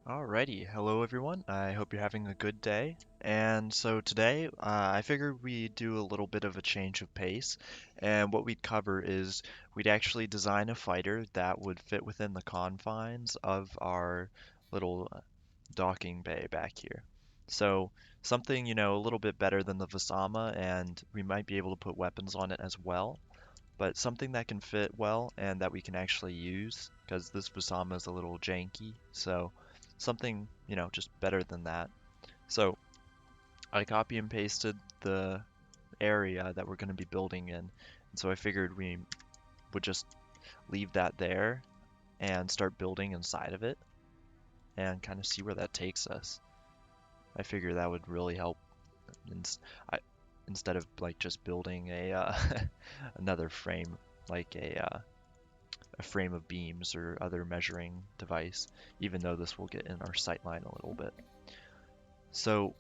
Alrighty, hello everyone. I hope you're having a good day. And so today, I figured we'd do a little bit of a change of pace. And what we'd cover is we'd actually design a fighter that would fit within the confines of our little docking bay back here. So something, a little bit better than the Vasama, and we might be able to put weapons on it as well, but something that can fit well and that we can actually use because this Busama is a little janky. So something, just better than that. So I copy and pasted the area that we're going to be building in. And so I figured we would just leave that there and start building inside of it and kind of see where that takes us. I figure that would really help I, instead of like just building a another frame like a frame of beams or other measuring device, even though this will get in our sight line a little bit. So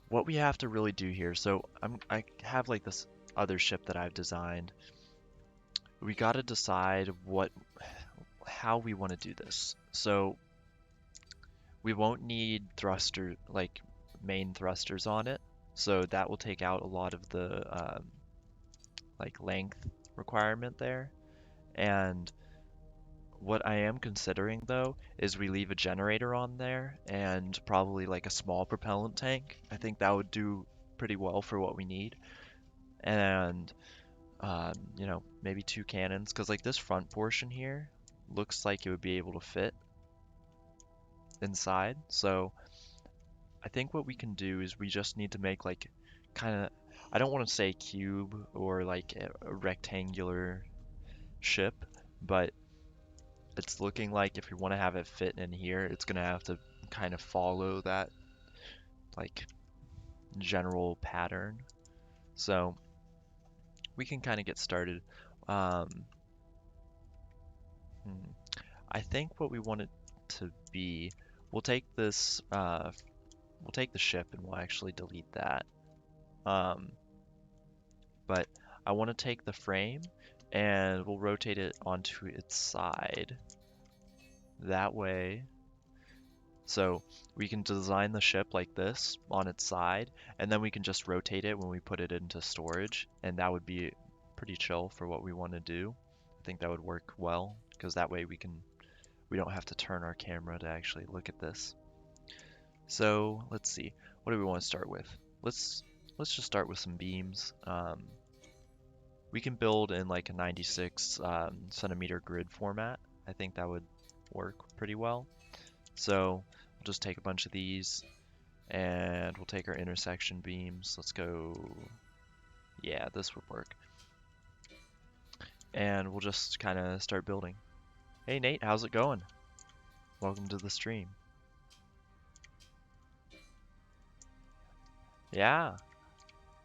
what we have to really do here, I have like this other ship that I've designed. We got to decide how we want to do this. So we won't need main thrusters on it. So that will take out a lot of the like length requirement there. And what I am considering though is we leave a generator on there and probably like a small propellant tank. I think that would do pretty well for what we need. And maybe two cannons because like this front portion here looks like it would be able to fit inside. So I think what we can do is we just need to make like kind of, I don't want to say cube or like a rectangular ship, but it's looking like if we want to have it fit in here, it's gonna have to kind of follow that like general pattern. So we can kind of get started. Um, hmm, I think what we want it to be, we'll take this, we'll take the ship and we'll actually delete that. Um, but I want to take the frame and we'll rotate it onto its side. That way, so we can design the ship like this on its side, and then we can just rotate it when we put it into storage, and that would be pretty chill for what we want to do. I think that would work well, because that way we don't have to turn our camera to actually look at this. So let's see, what do we want to start with? Let's let's just start with some beams. We can build in like a 96 centimeter grid format. I think that would work pretty well. So we'll just take a bunch of these and we'll take our intersection beams. Let's go, yeah, this would work. And we'll just kind of start building. Hey Nate, how's it going? Welcome to the stream. Yeah.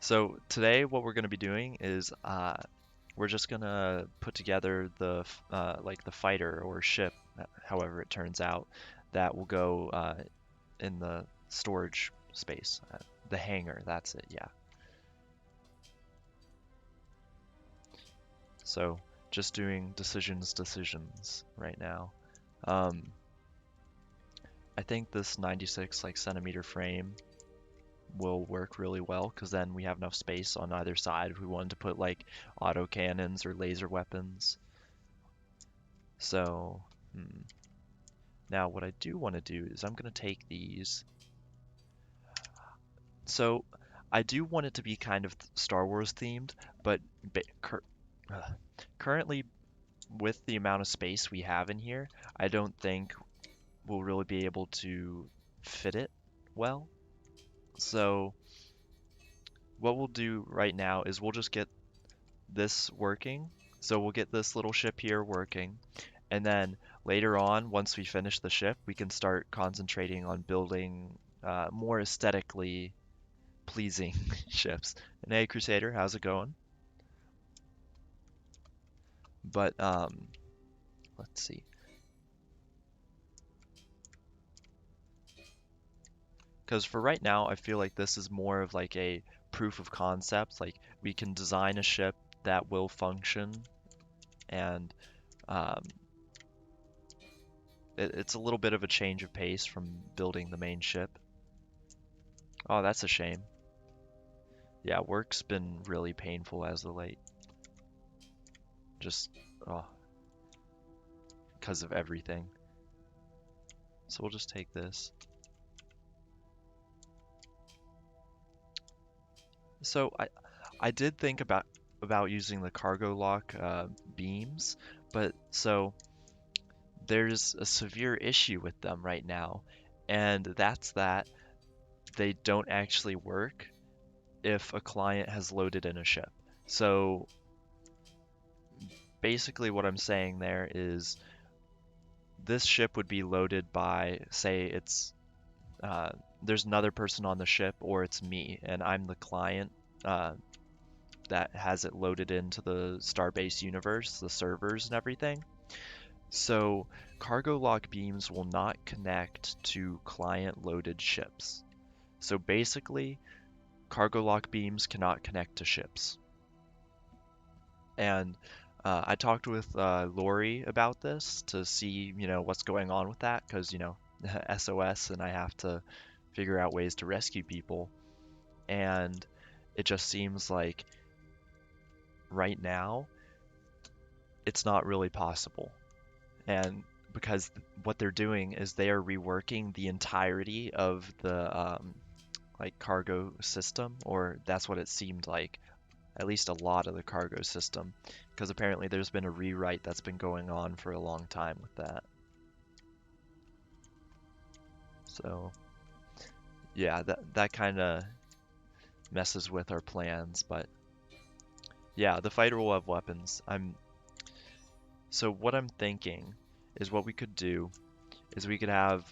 So today what we're going to be doing is we're just going to put together like the fighter or ship, however it turns out, that will go in the storage space. The hangar, that's it, yeah. So just doing decisions right now. Um, I think this 96 like centimeter frame will work really well because then we have enough space on either side if we wanted to put like auto cannons or laser weapons. So now what I do want to do is I'm going to take these. So I do want it to be kind of Star Wars themed, but currently with the amount of space we have in here, I don't think we'll really be able to fit it well. So what we'll do right now is we'll just get this working. So we'll get this little ship here working, and then later on, once we finish the ship, we can start concentrating on building more aesthetically pleasing ships. And hey, Crusader, how's it going? But let's see. Because for right now, I feel like this is more of like a proof of concept. Like we can design a ship that will function, and um, it's a little bit of a change of pace from building the main ship. Oh, that's a shame. Yeah, work's been really painful as of late. Just, oh, because of everything. So we'll just take this. So I did think about using the cargo lock beams, but so there's a severe issue with them right now, and that's that they don't actually work if a client has loaded in a ship. So basically what I'm saying there is this ship would be loaded by, say it's uh, there's another person on the ship, or it's me and I'm the client uh, that has it loaded into the Starbase universe, the servers and everything. So cargo lock beams will not connect to client loaded ships. So basically, cargo lock beams cannot connect to ships. And I talked with Lori about this to see, what's going on with that, because, SOS, and I have to figure out ways to rescue people. And it just seems like right now, it's not really possible. And because what they're doing is they are reworking the entirety of the like cargo system, or that's what it seemed like, at least a lot of the cargo system, because apparently there's been a rewrite that's been going on for a long time with that. So yeah, that kind of messes with our plans, but yeah, the fighter will have weapons. So what I'm thinking is what we could do is we could have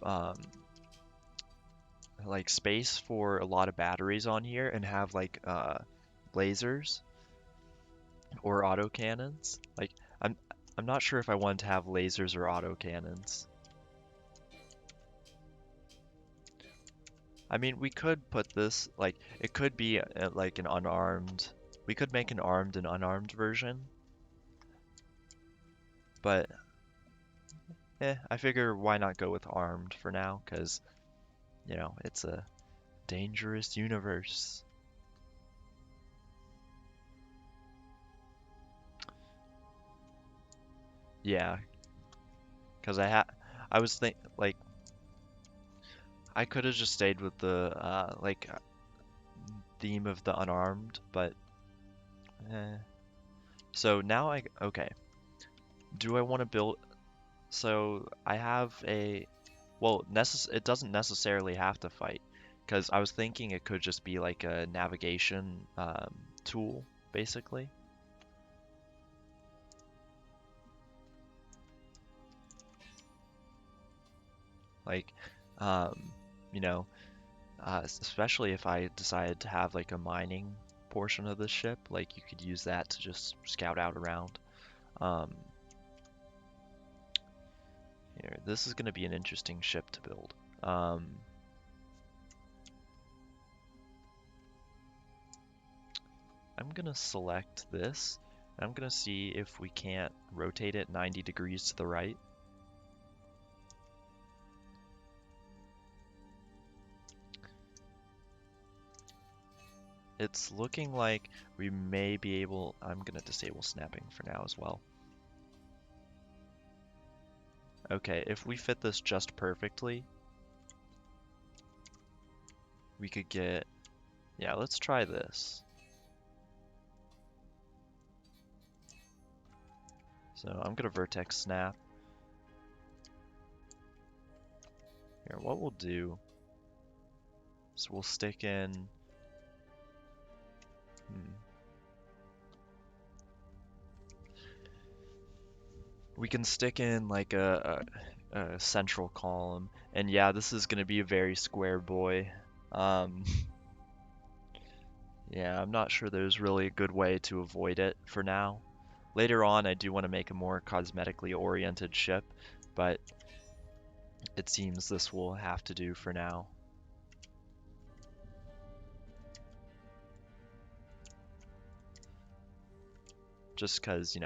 like space for a lot of batteries on here and have like lasers or autocannons. Like I'm I'm not sure if I want to have lasers or autocannons. I mean, we could put this like it could be like an unarmed. We could make an armed and unarmed version, but I figure why not go with armed for now, because it's a dangerous universe. Yeah, because I was like I could have just stayed with the like theme of the unarmed, but eh. So now okay. Do I want to build? So I have well, it doesn't necessarily have to fight, because I was thinking it could just be like a navigation tool, basically. Like, um, you know, especially if I decided to have like a mining portion of the ship, like you could use that to just scout out around. Um, Here, this is going to be an interesting ship to build. I'm going to select this. I'm going to see if we can't rotate it 90 degrees to the right. It's looking like we may be able... I'm going to disable snapping for now as well. Okay, if we fit this just perfectly, we could get... Yeah, let's try this. So I'm going to vertex snap. Here, what we'll do is we'll stick in... We can stick in like a central column. And yeah, this is going to be a very square boy. Um, yeah, I'm not sure there's really a good way to avoid it for now. Later on, I do want to make a more cosmetically oriented ship, but it seems this will have to do for now. Just because,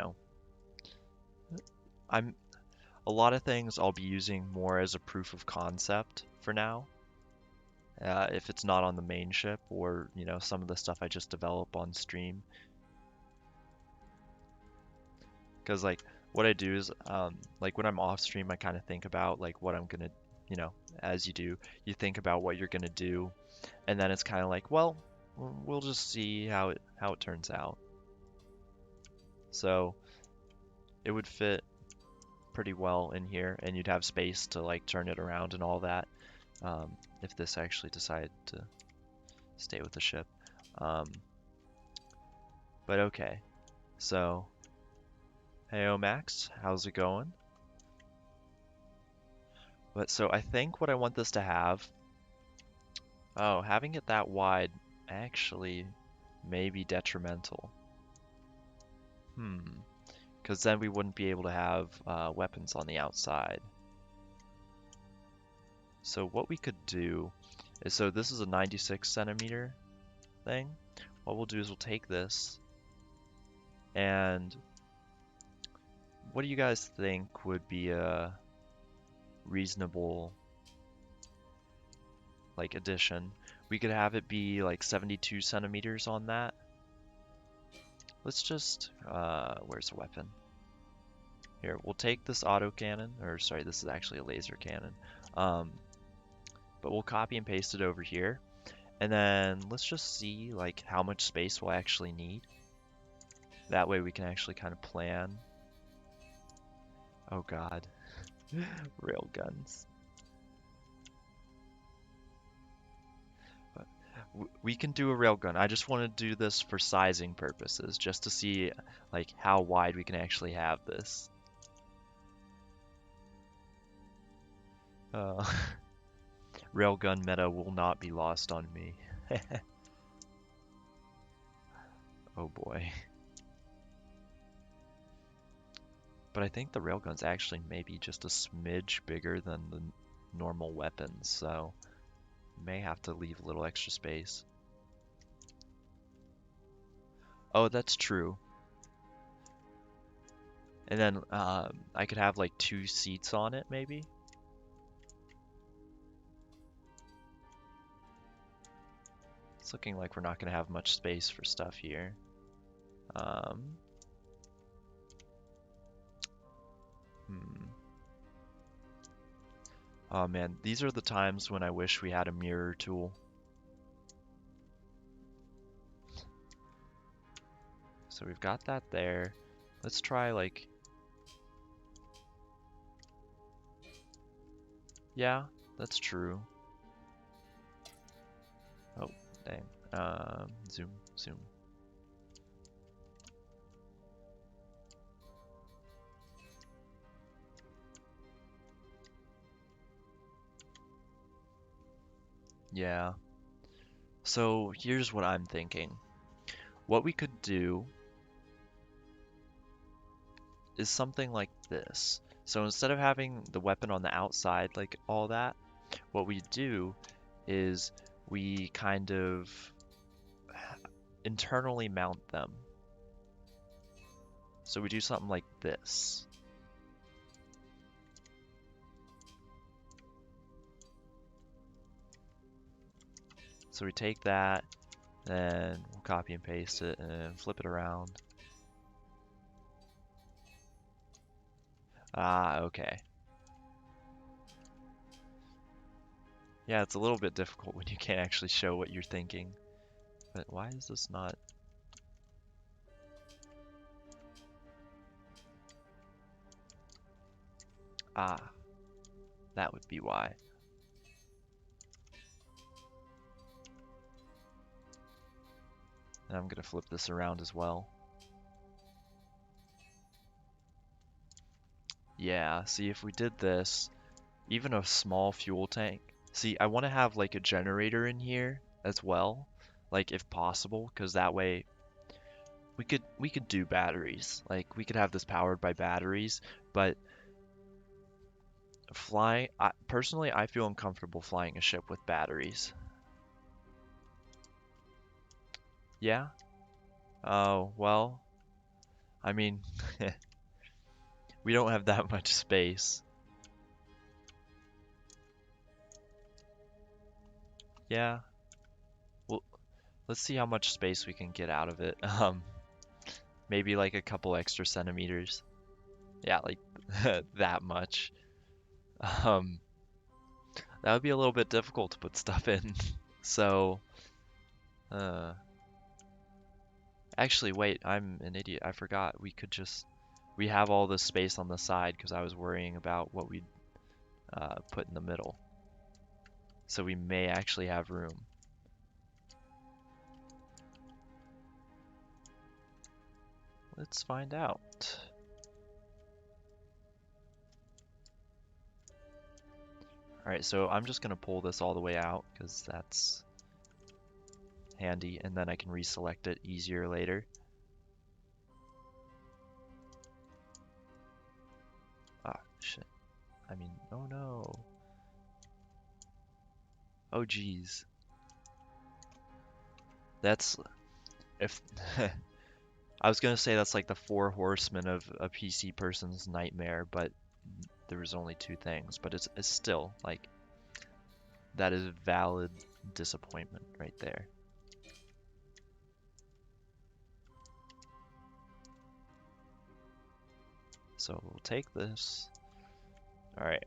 I'm a lot of things I'll be using more as a proof of concept for now. If it's not on the main ship or, some of the stuff I just develop on stream. Because, like, what I do is, like, when I'm off stream, I kind of think about, like, what I'm gonna, you know, as you do, you think about what you're gonna do, and then it's kind of like, well, we'll just see how it turns out. So it would fit pretty well in here, and you'd have space to like turn it around and all that, if this actually decided to stay with the ship. Um, but okay, so heyo Max, how's it going? But so I think what I want this to have, oh, having it that wide actually may be detrimental. Because then we wouldn't be able to have weapons on the outside. So what we could do is, so this is a 96 centimeter thing. What we'll do is we'll take this, and what do you guys think would be a reasonable like addition? We could have it be like 72 centimeters on that. Let's just, where's the weapon? Here, we'll take this autocannon, or sorry, this is actually a laser cannon. But we'll copy and paste it over here. And then let's just see like how much space we'll actually need. That way we can actually kind of plan. Oh God, rail guns. But we can do a railgun. I just want to do this for sizing purposes, just to see like how wide we can actually have this. Uh, Railgun meta will not be lost on me. Oh boy. But I think the railgun's actually maybe just a smidge bigger than the normal weapons, so may have to leave a little extra space. Oh, that's true. And then I could have like 2 seats on it, maybe? It's looking like we're not going to have much space for stuff here. Oh man, these are the times when I wish we had a mirror tool. So we've got that there. Let's try like... Yeah, that's true. Oh, dang. Zoom, zoom. Yeah. So here's what I'm thinking. What we could do is something like this. So instead of having the weapon on the outside like all that, what we do is we kind of internally mount them. So we do something like this. So we take that, then we'll copy and paste it and flip it around. Ah, okay. Yeah, it's a little bit difficult when you can't actually show what you're thinking. But why is this not... Ah, that would be why. And I'm gonna flip this around as well. Yeah, see if we did this, even a small fuel tank. See, I want to have like a generator in here as well, like if possible, because that way we could do batteries. Like we could have this powered by batteries, but flying, personally, I feel uncomfortable flying a ship with batteries. Yeah? Oh, well, I mean, We don't have that much space. Yeah, well, let's see how much space we can get out of it. Maybe like a couple extra centimeters. Yeah, like that much. Um, that would be a little bit difficult to put stuff in. So, uh, actually, wait, I'm an idiot. I forgot. We have all this space on the side because I was worrying about what we'd put in the middle. So we may actually have room. Let's find out. Alright, so I'm just gonna pull this all the way out because that's handy, and then I can reselect it easier later. Ah, shit. I mean, oh no. Oh geez. That's if I was gonna say that's like the four horsemen of a PC person's nightmare, but there was only two things. But it's still like that is valid disappointment right there. So we'll take this. All right,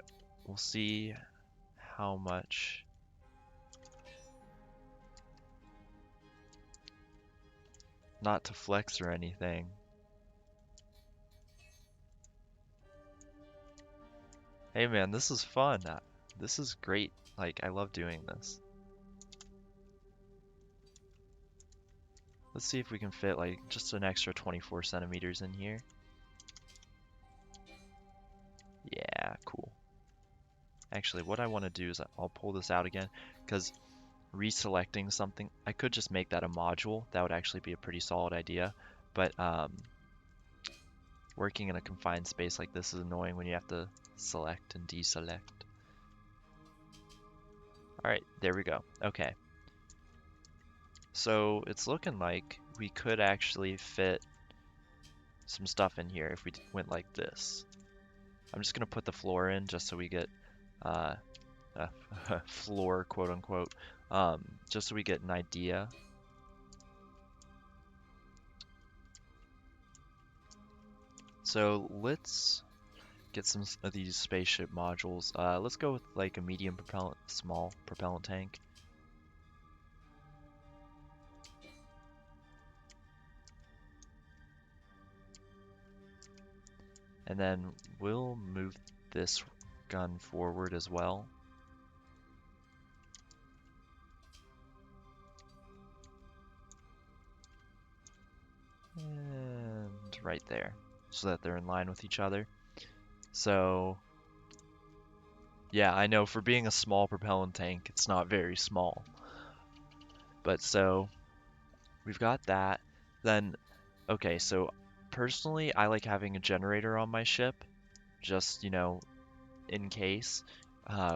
we'll see how much. Not to flex or anything. Hey man, this is fun. This is great. Like, I love doing this. Let's see if we can fit like just an extra 24 centimeters in here. Yeah, cool. Actually, what I want to do is I'll pull this out again because reselecting something, I could just make that a module. That would actually be a pretty solid idea. But working in a confined space like this is annoying when you have to select and deselect. All right, there we go. Okay. So it's looking like we could actually fit some stuff in here if we went like this. I'm just gonna put the floor in just so we get a floor, quote unquote, just so we get an idea. So let's get some of these spaceship modules. Let's go with like a medium propellant, small propellant tank. And then we'll move this gun forward as well. And right there, so that they're in line with each other. So, yeah, I know for being a small propellant tank, it's not very small. But so, we've got that. Then, okay, so personally, I like having a generator on my ship, just, you know, in case.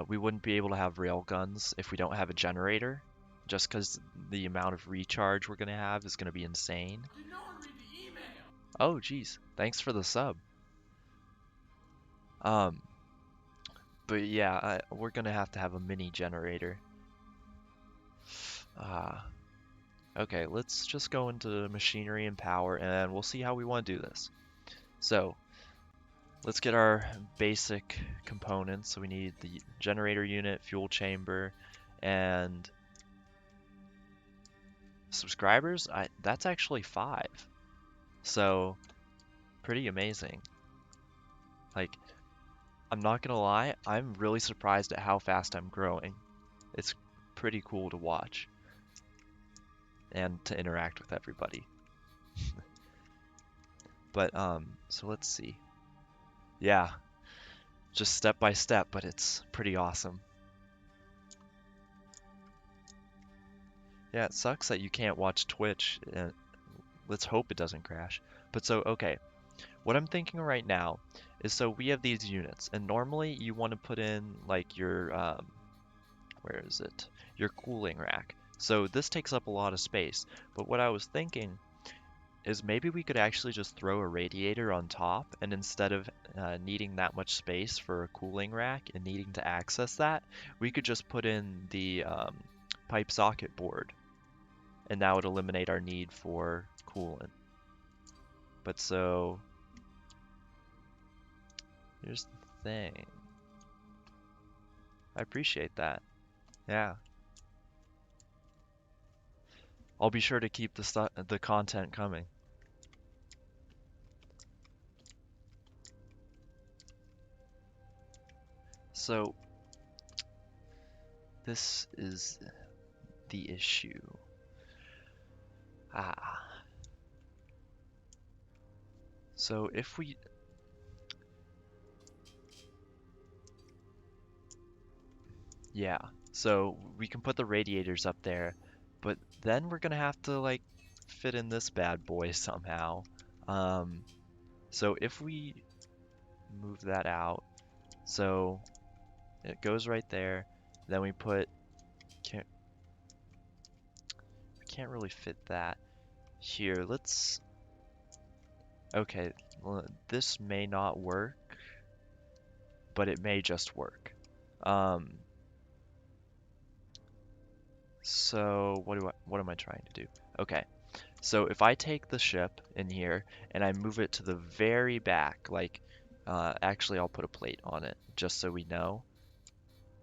We wouldn't be able to have rail guns if we don't have a generator, just because the amount of recharge we're going to have is going to be insane. Did no one read the email? Oh, geez, thanks for the sub. Um, but yeah, we're going to have a mini generator. Okay, let's just go into machinery and power, and we'll see how we want to do this. So, let's get our basic components. So we need the generator unit, fuel chamber, and subscribers. That's actually 5. So pretty amazing. Like, I'm not gonna lie, I'm really surprised at how fast I'm growing. It's pretty cool to watch and to interact with everybody. But so let's see. Yeah, just step by step, but it's pretty awesome. Yeah, it sucks that you can't watch Twitch. Let's hope it doesn't crash. But so, okay, what I'm thinking right now is so we have these units, and normally you want to put in like your, where is it? Your cooling rack. So this takes up a lot of space. But what I was thinking is maybe we could actually just throw a radiator on top, and instead of needing that much space for a cooling rack and needing to access that, we could just put in the pipe socket board, and that would eliminate our need for coolant. But so, here's the thing. I appreciate that. Yeah. I'll be sure to keep the content coming. So, this is the issue. Ah. So if we... Yeah. So we can put the radiators up there, but then we're gonna have to like fit in this bad boy somehow. Um, so if we move that out, so it goes right there, then we put... Can't, we can't really fit that here. Let's... Okay, well, this may not work, but it may just work. So what am I trying to do? Okay, so if I take the ship in here and I move it to the very back, like, actually I'll put a plate on it just so we know.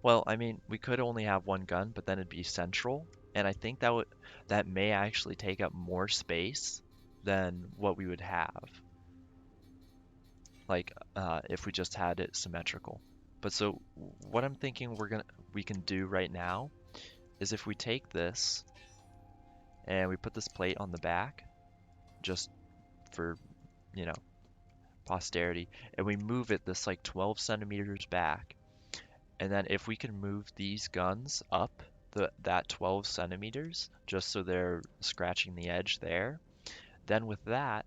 Well, I mean, we could only have one gun, but then it'd be central, and I think that may actually take up more space than what we would have, like, if we just had it symmetrical. But so what I'm thinking we can do right now is if we take this and we put this plate on the back, just for, you know, posterity, and we move it this like 12 centimeters back, and then if we can move these guns up that 12 centimeters, just so they're scratching the edge there, then with that,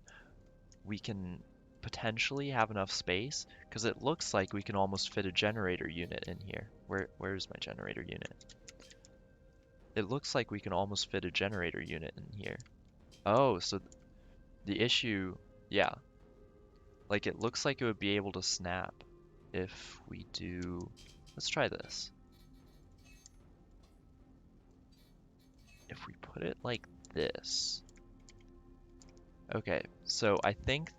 we can potentially have enough space, because it looks like we can almost fit a generator unit in here. Where's my generator unit? It looks like we can almost fit a generator unit in here. Oh, so the issue, yeah, like it looks like it would be able to snap if we do, let's try this. If we put it like this. Okay, so I think,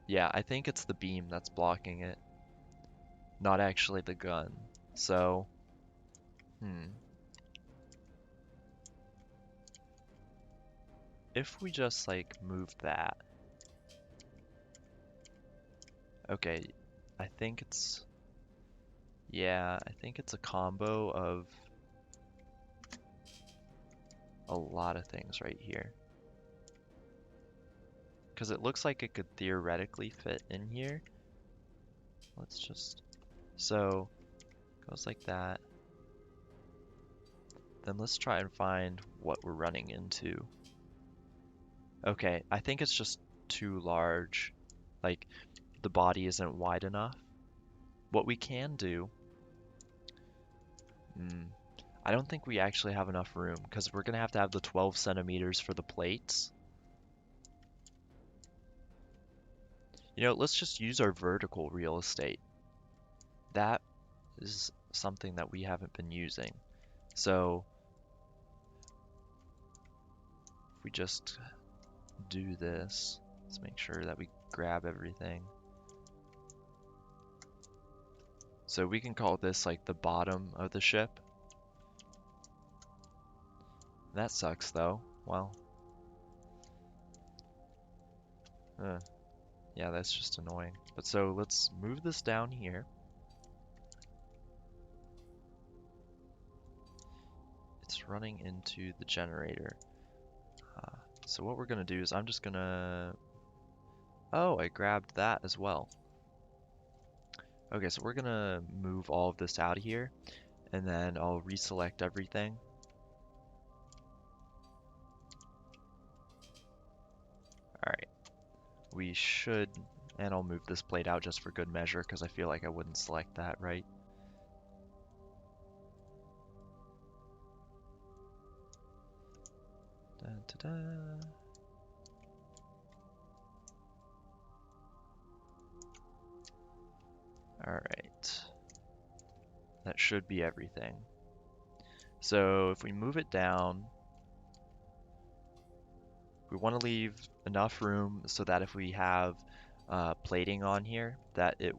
yeah, I think it's the beam that's blocking it, not actually the gun. So, if we just like move that, okay, I think it's, yeah, I think it's a combo of a lot of things right here. Because it looks like it could theoretically fit in here. Let's just, so, goes like that. Then let's try and find what we're running into. Okay, I think it's just too large. Like, the body isn't wide enough. What we can do, I don't think we actually have enough room, because we're gonna have to have the 12 centimeters for the plates. You know, let's just use our vertical real estate. That is something that we haven't been using. So, if we just do this, let's make sure that we grab everything. So we can call this like the bottom of the ship. That sucks though. Well, yeah, that's just annoying. But so let's move this down here. It's running into the generator. So what we're gonna do is I'm just gonna... Oh, I grabbed that as well. Okay, so we're gonna move all of this out of here, and then I'll reselect everything. Alright, we should, and I'll move this plate out just for good measure, because I feel like I wouldn't select that, right? Da, da, da. Alright. That should be everything. So if we move it down, we want to leave enough room so that if we have plating on here, that it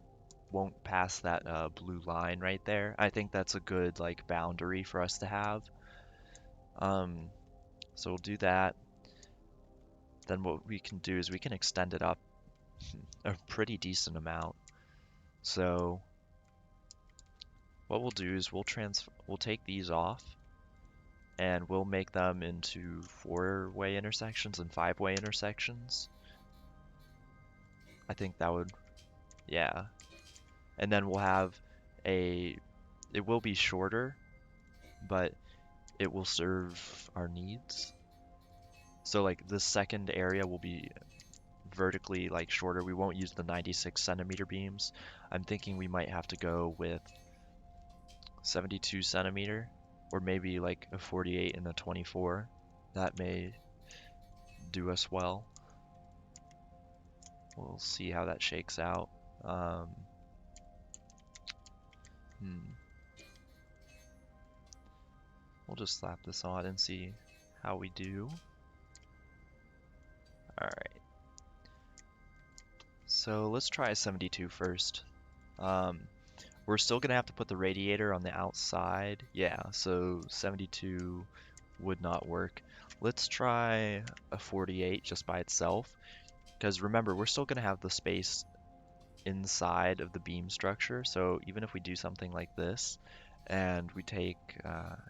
won't pass that blue line right there. I think that's a good like boundary for us to have. So we'll do that. Then what we can do is we can extend it up a pretty decent amount. So what we'll do is we'll take these off and we'll make them into 4-way intersections and 5-way intersections. I think that would, yeah. And then we'll have it will be shorter, but it will serve our needs. So like the second area will be vertically like shorter. We won't use the 96 centimeter beams. I'm thinking we might have to go with 72 centimeter or maybe like a 48 and a 24. That may do us well. We'll see how that shakes out. We'll just slap this on and see how we do. Alright. So let's try 72 first. We're still gonna have to put the radiator on the outside. Yeah, so 72 would not work. Let's try a 48 just by itself. Because remember, we're still gonna have the space inside of the beam structure. So even if we do something like this, and we take,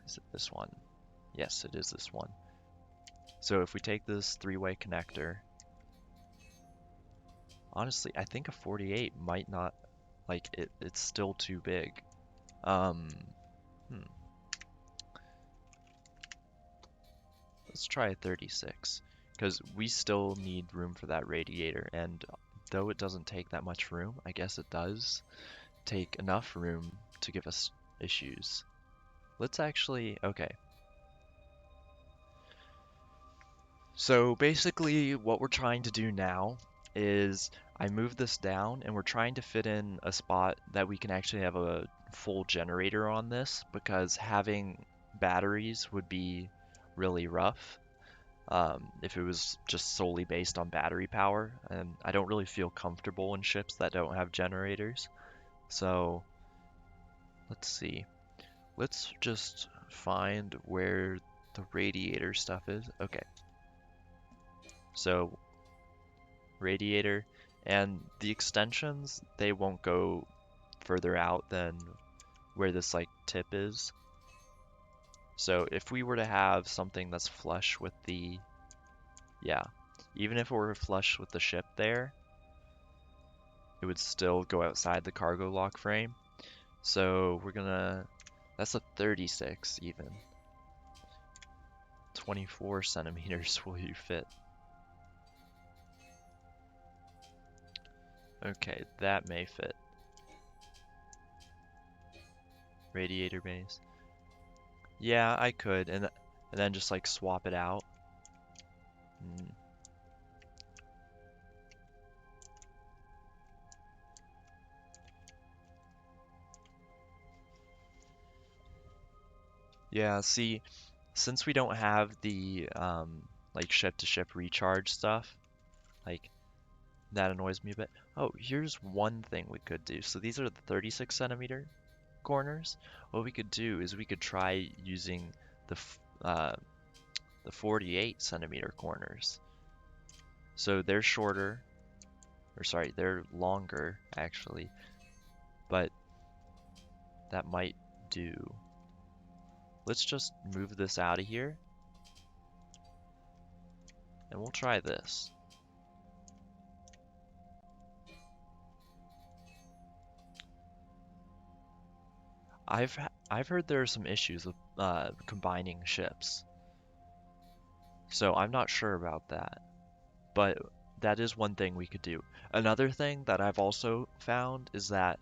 is it this one? Yes, it is this one. So if we take this 3-way connector, honestly, I think a 48 might not, like, it's still too big. Let's try a 36, because we still need room for that radiator, and though it doesn't take that much room, I guess it does take enough room to give us issues. Let's actually, okay. So basically what we're trying to do now is I move this down and we're trying to fit in a spot that we can actually have a full generator on this, because having batteries would be really rough if it was just solely based on battery power, and I don't really feel comfortable in ships that don't have generators. So let's see. Let's just find where the radiator stuff is. Okay. So radiator and the extensions, they won't go further out than where this like tip is. So if we were to have something that's flush with the, yeah, even if it were flush with the ship there, it would still go outside the cargo lock frame. So we're gonna, that's a 36 even. 24 centimeters will you fit? Okay, that may fit. Radiator base. Yeah, I could, and then just like swap it out. Yeah, see, since we don't have the like ship-to-ship recharge stuff, like that annoys me a bit. Oh, here's one thing we could do. So these are the 36 centimeter corners. What we could do is we could try using the 48 centimeter corners. So they're shorter, or sorry, they're longer actually, but that might do. Let's just move this out of here, and we'll try this. I've heard there are some issues with combining ships, so I'm not sure about that, but that is one thing we could do. Another thing that I've also found is that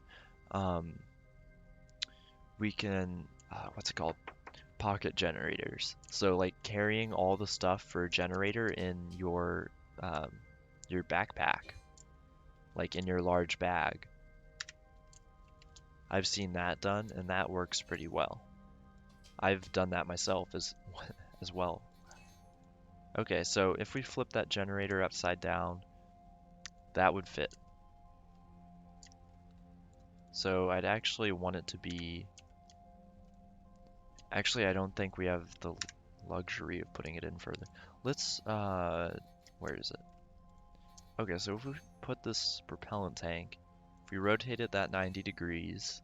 we can what's it called? Pocket generators. So like carrying all the stuff for a generator in your backpack, like in your large bag. I've seen that done, and that works pretty well. I've done that myself as well. Okay, so if we flip that generator upside down, that would fit. So I'd actually want it to be... Actually, I don't think we have the luxury of putting it in further. Let's, where is it? Okay, so if we put this propellant tank, if we rotate it that 90 degrees,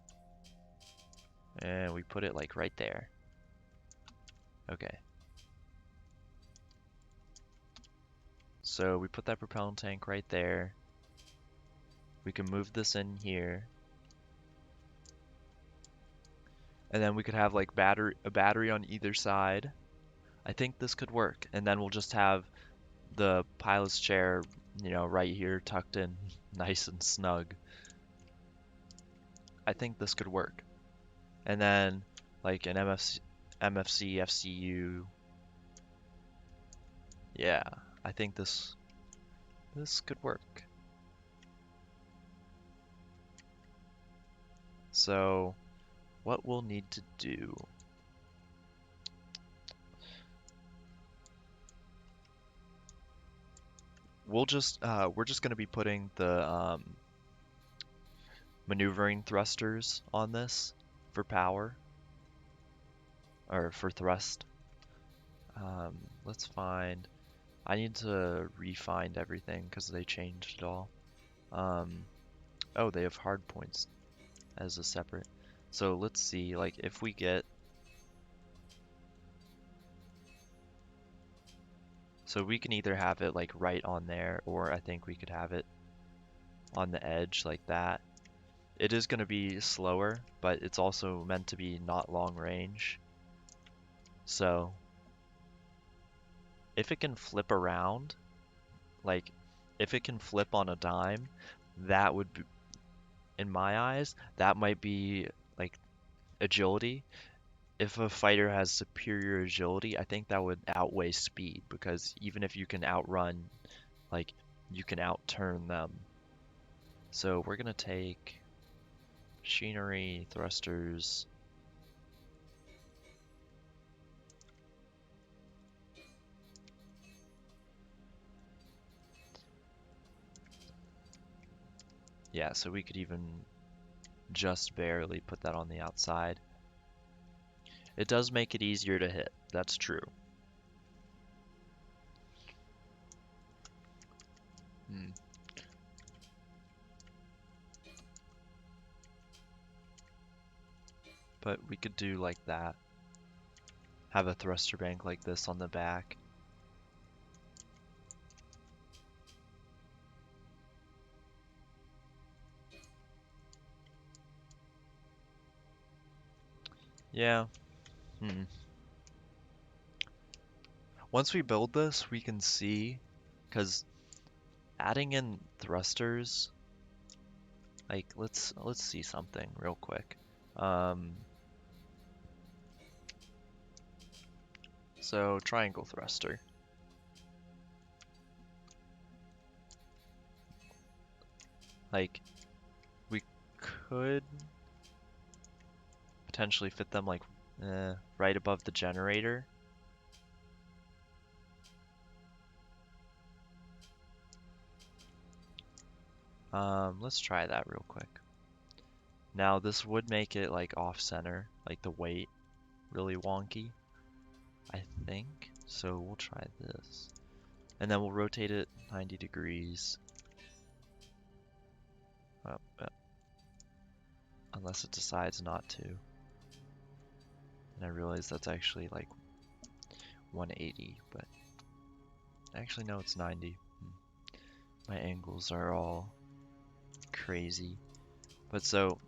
and we put it like right there. Okay. So we put that propellant tank right there. We can move this in here. And then we could have like a battery on either side. I think this could work. And then we'll just have the pilot's chair, you know, right here tucked in nice and snug. I think this could work. And then like an MFC, FCU. Yeah, I think this could work. So what we'll need to do, we're just going to be putting the maneuvering thrusters on this for power, or for thrust. Let's find, I need to re-find everything because they changed it all. Oh, they have hard points as a separate. So let's see, like if we get, so we can either have it like right on there, or I think we could have it on the edge like that. It is going to be slower, but it's also meant to be not long range. So if it can flip around, like if it can flip on a dime, that would be, in my eyes, that might be like agility. If a fighter has superior agility, I think that would outweigh speed, because even if you can outrun, like you can outturn them. So we're gonna take machinery, thrusters. Yeah, so we could even just barely put that on the outside. It does make it easier to hit, that's true. But we could do like that. Have a thruster bank like this on the back. Yeah. Once we build this, we can see, because adding in thrusters, like let's see something real quick. So triangle thruster. Like we could potentially fit them like right above the generator. Let's try that real quick. Now this would make it like off center, like the weight really wonky, I think. So we'll try this. And then we'll rotate it 90 degrees. Unless it decides not to. And I realize that's actually like 180, but actually no, it's 90. My angles are all crazy. But so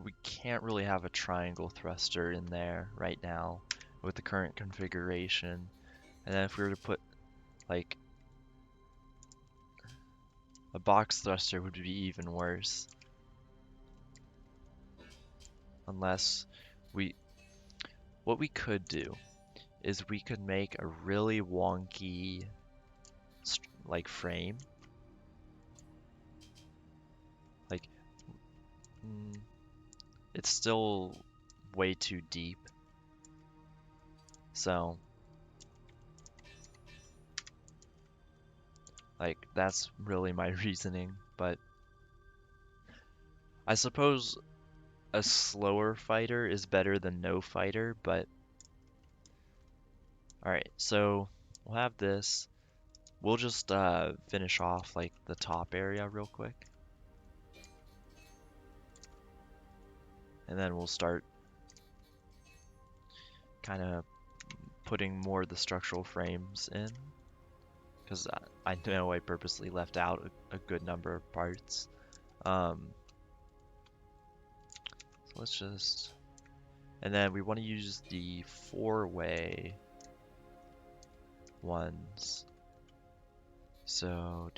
we can't really have a triangle thruster in there right now with the current configuration. And then if we were to put like a box thruster, would be even worse. Unless what we could do is we could make a really wonky like frame, Mm, it's still way too deep. So, like, that's really my reasoning. But I suppose a slower fighter is better than no fighter, but alright, so we'll have this. We'll just finish off like the top area real quick. And then we'll start kind of putting more of the structural frames in. Because I know I purposely left out a good number of parts. So let's just... And then we want to use the four-way ones. So,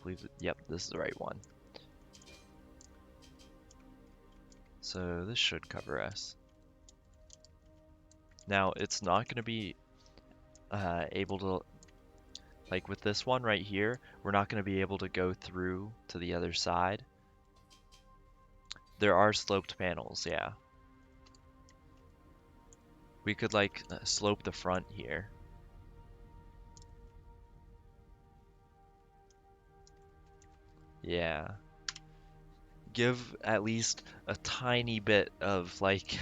believe it, yep, this is the right one. So this should cover us. Now, it's not going to be able to, like with this one right here, we're not going to be able to go through to the other side. There are sloped panels, yeah. We could like slope the front here. Yeah. Give at least a tiny bit of like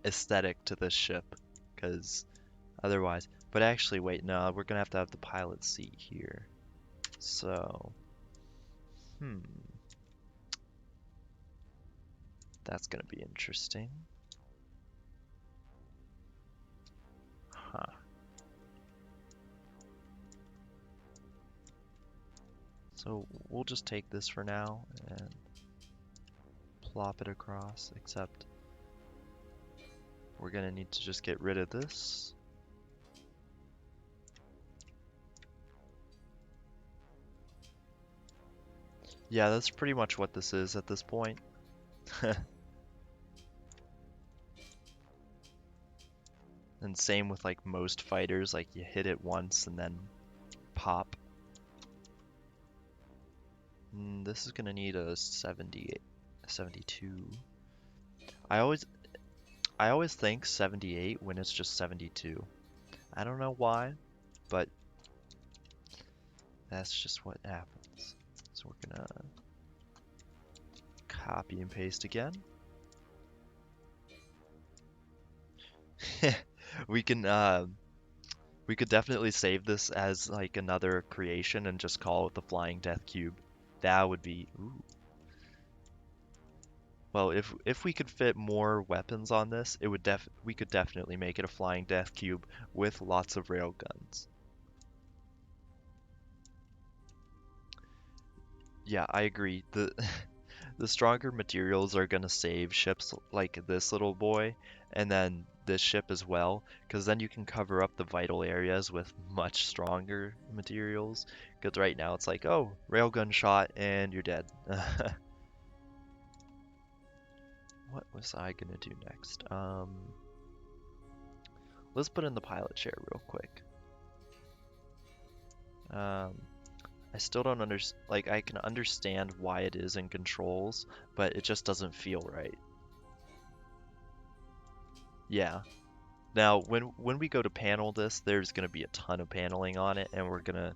aesthetic to this ship, because otherwise, but actually wait, no, we're gonna have the pilot seat here. So, that's gonna be interesting. Huh. So we'll just take this for now and plop it across, except we're gonna need to just get rid of this. Yeah, that's pretty much what this is at this point. And same with like most fighters, like you hit it once and then pop. This is gonna need a 78, 72. I always think 78 when it's just 72. I don't know why, but that's just what happens. So we're gonna copy and paste again. We can we could definitely save this as like another creation and just call it the Flying Death Cube. That would be ooh. Well, if we could fit more weapons on this, it would we could definitely make it a Flying Death Cube with lots of railguns. Yeah, I agree. The stronger materials are gonna save ships like this little boy, and then this ship as well, because then you can cover up the vital areas with much stronger materials. Because right now it's like, oh, railgun shot and you're dead. What was I gonna do next? Let's put in the pilot chair real quick. I still don't understand, like, I can understand why it is in controls, but it just doesn't feel right. Yeah. Now, when we go to panel this, there's going to be a ton of paneling on it, and we're going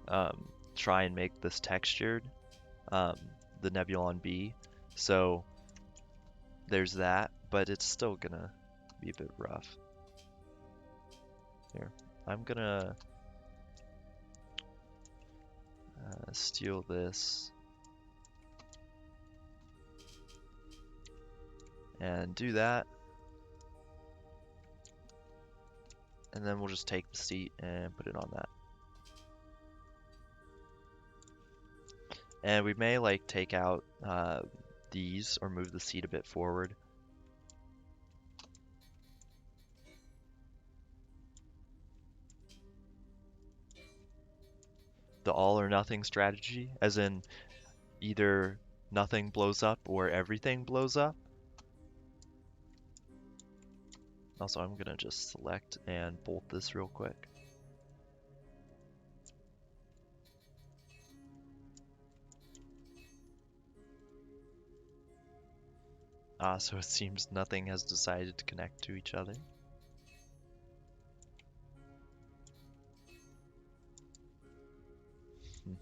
to try and make this textured, the Nebulon B. So there's that, but it's still going to be a bit rough. Here, I'm going to steal this and do that. And then we'll just take the seat and put it on that. And we may like take out these or move the seat a bit forward. The all or nothing strategy, as in either nothing blows up or everything blows up. Also, I'm gonna just select and bolt this real quick. Ah, so it seems nothing has decided to connect to each other. Hmm.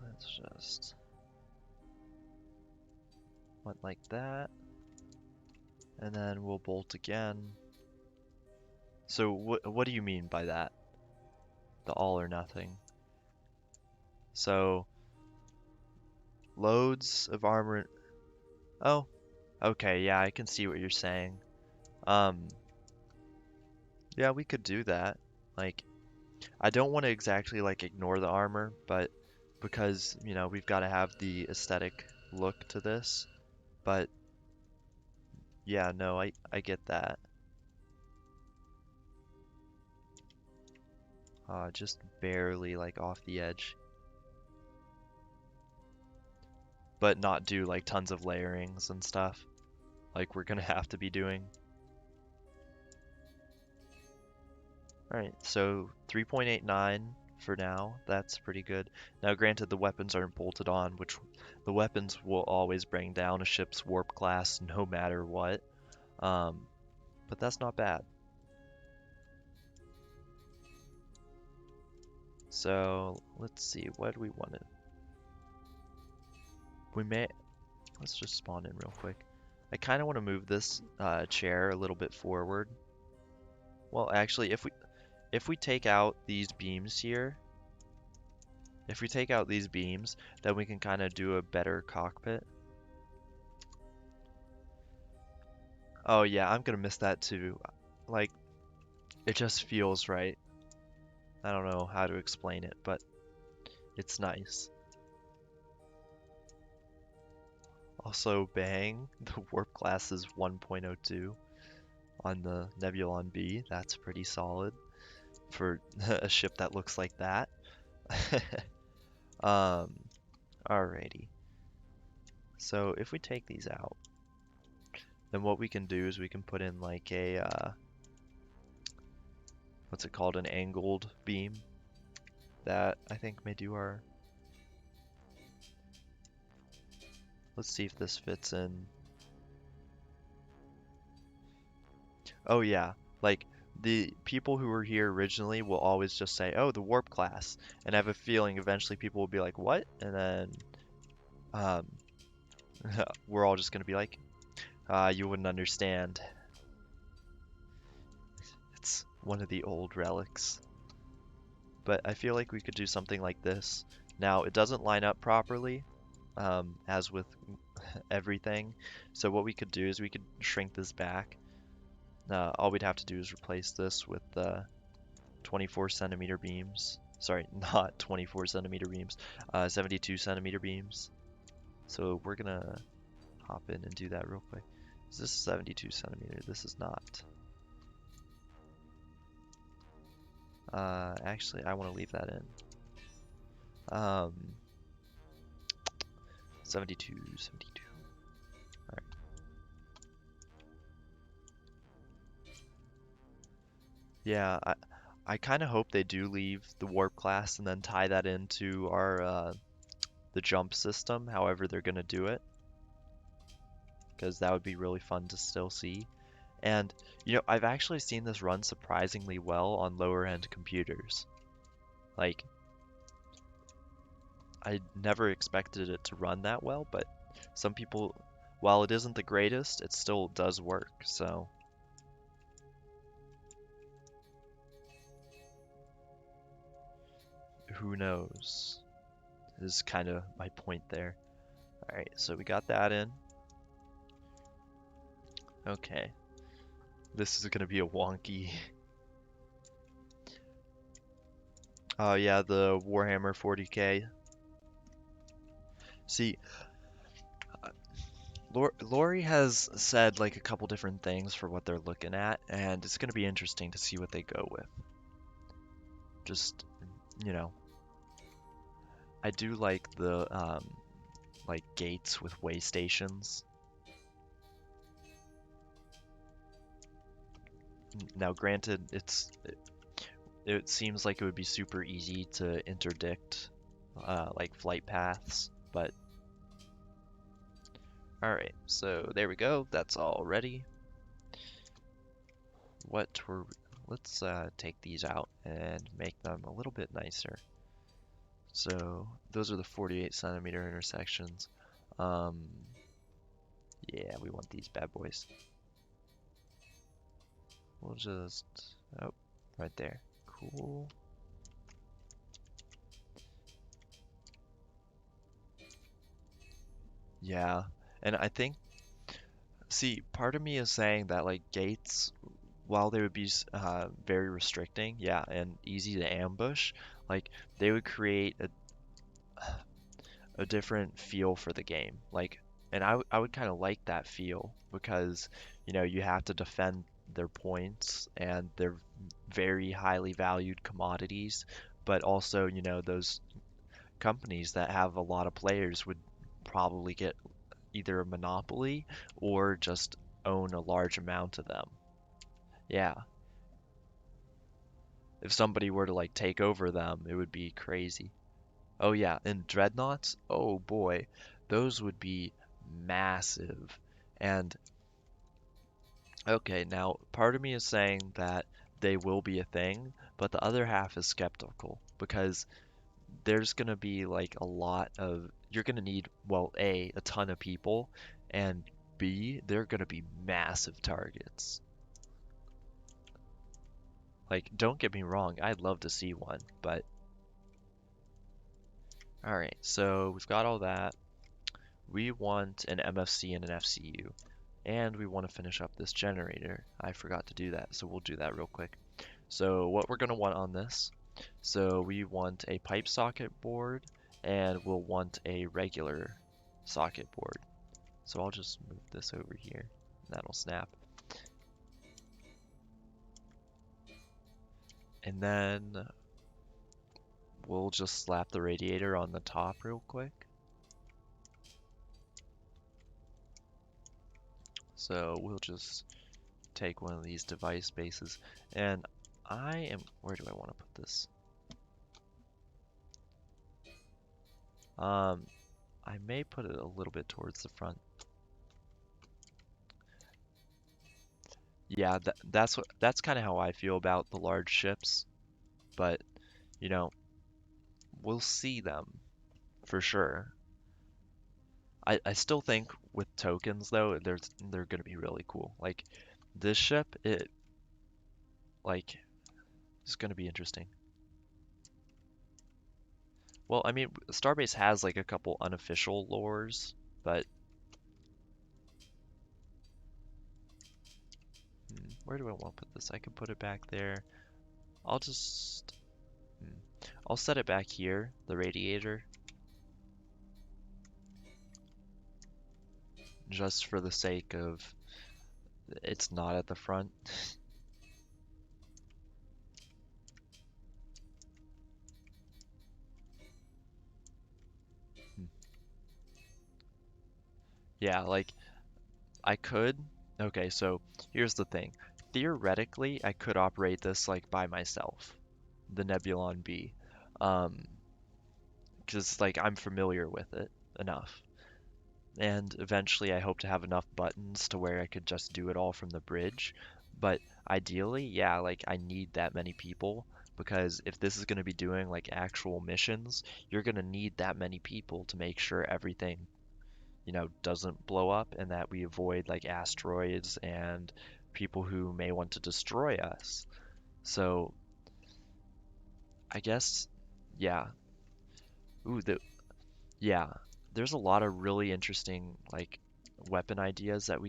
Let's just went like that, and then we'll bolt again. So what do you mean by that? The all or nothing. So loads of armor. Oh, okay, yeah, I can see what you're saying. Um, yeah, we could do that. Like, I don't want to exactly like ignore the armor, but because, you know, we've got to have the aesthetic look to this. But yeah, no, I get that. Just barely like off the edge, but not do like tons of layerings and stuff like we're gonna have to be doing. Alright, so 3.89 for now. That's pretty good. Now, granted, the weapons aren't bolted on, which the weapons will always bring down a ship's warp class no matter what. Um, but that's not bad. So let's see, what do we want to? We may. Let's just spawn in real quick. I kind of want to move this chair a little bit forward. Well, actually, if we take out these beams here, if we take out these beams, then we can kind of do a better cockpit. Oh yeah, I'm gonna miss that too. Like, it just feels right. I don't know how to explain it, but it's nice. Also, bang, the warp class is 1.02 on the Nebulon B. That's pretty solid for a ship that looks like that. Um, alrighty. So if we take these out, then what we can do is we can put in like a, what's it called, an angled beam that I think may do our, let's see if this fits in. Oh yeah, like the people who were here originally will always just say, oh, the warp class, and I have a feeling eventually people will be like, what? And then um, we're all just gonna be like, you wouldn't understand. It's one of the old relics. But I feel like we could do something like this. Now, it doesn't line up properly, as with everything. So what we could do is we could shrink this back. All we'd have to do is replace this with 24 centimeter beams. Sorry, not 24 centimeter beams, 72 centimeter beams. So we're gonna hop in and do that real quick. Is this 72 centimeter? This is not. Actually, I want to leave that in. 72, 72. Alright. Yeah, I kind of hope they do leave the warp class and then tie that into our the jump system, however they're gonna do it, because that would be really fun to still see. And you know, I've actually seen this run surprisingly well on lower end computers. Like, I never expected it to run that well, but some people, while it isn't the greatest, it still does work, so. Who knows? Is kind of my point there. Alright, so we got that in. Okay. This is gonna be a wonky. Oh yeah, the Warhammer 40K. See, Lori has said like a couple different things for what they're looking at, and it's gonna be interesting to see what they go with. Just, you know, I do like the like gates with way stations. Now, granted, it seems like it would be super easy to interdict like flight paths, but all right. So there we go. That's all ready. What were Let's take these out and make them a little bit nicer. So those are the 48 centimeter intersections. Um, yeah, we want these bad boys. We'll just, oh, right there. Cool. Yeah, and I think, see, part of me is saying that like gates, while they would be very restricting, yeah, and easy to ambush, like they would create a different feel for the game. Like, and I would kind of like that feel because, you know, you have to defend their points and they're very highly valued commodities, but also, you know, those companies that have a lot of players would probably get either a monopoly or just own a large amount of them. Yeah, if somebody were to like take over them, it would be crazy. Oh yeah, and dreadnoughts, oh boy, those would be massive. And okay, now part of me is saying that they will be a thing, but the other half is skeptical because there's gonna be like a lot of you're gonna need, well, a ton of people, and B, they're gonna be massive targets. Like, don't get me wrong, I'd love to see one, but all right, so we've got all that. We want an MFC and an FCU, and we want to finish up this generator. I forgot to do that, so we'll do that real quick. So what we're gonna want on this, so we want a pipe socket board, and we'll want a regular socket board. So I'll just move this over here. That'll snap. And then we'll just slap the radiator on the top real quick. So we'll just take one of these device bases. And where do I want to put this? I may put it a little bit towards the front. Yeah, that's kind of how I feel about the large ships, but you know, we'll see them for sure. I still think with tokens though, they're gonna be really cool. Like this ship, it like is gonna be interesting. Well, I mean, Starbase has like a couple unofficial lores, but where do I want to put this? I can put it back there. I'll just hmm, I'll set it back here, the radiator, just for the sake of it's not at the front. Yeah, like I could. Okay, so here's the thing. Theoretically, I could operate this like by myself, the Nebulon B, um, because like I'm familiar with it enough. And eventually, I hope to have enough buttons to where I could just do it all from the bridge. But ideally, yeah, like I need that many people because if this is going to be doing like actual missions, you're going to need that many people to make sure everything, you know, doesn't blow up and that we avoid like asteroids and people who may want to destroy us. So I guess, yeah. Ooh, yeah. There's a lot of really interesting like weapon ideas that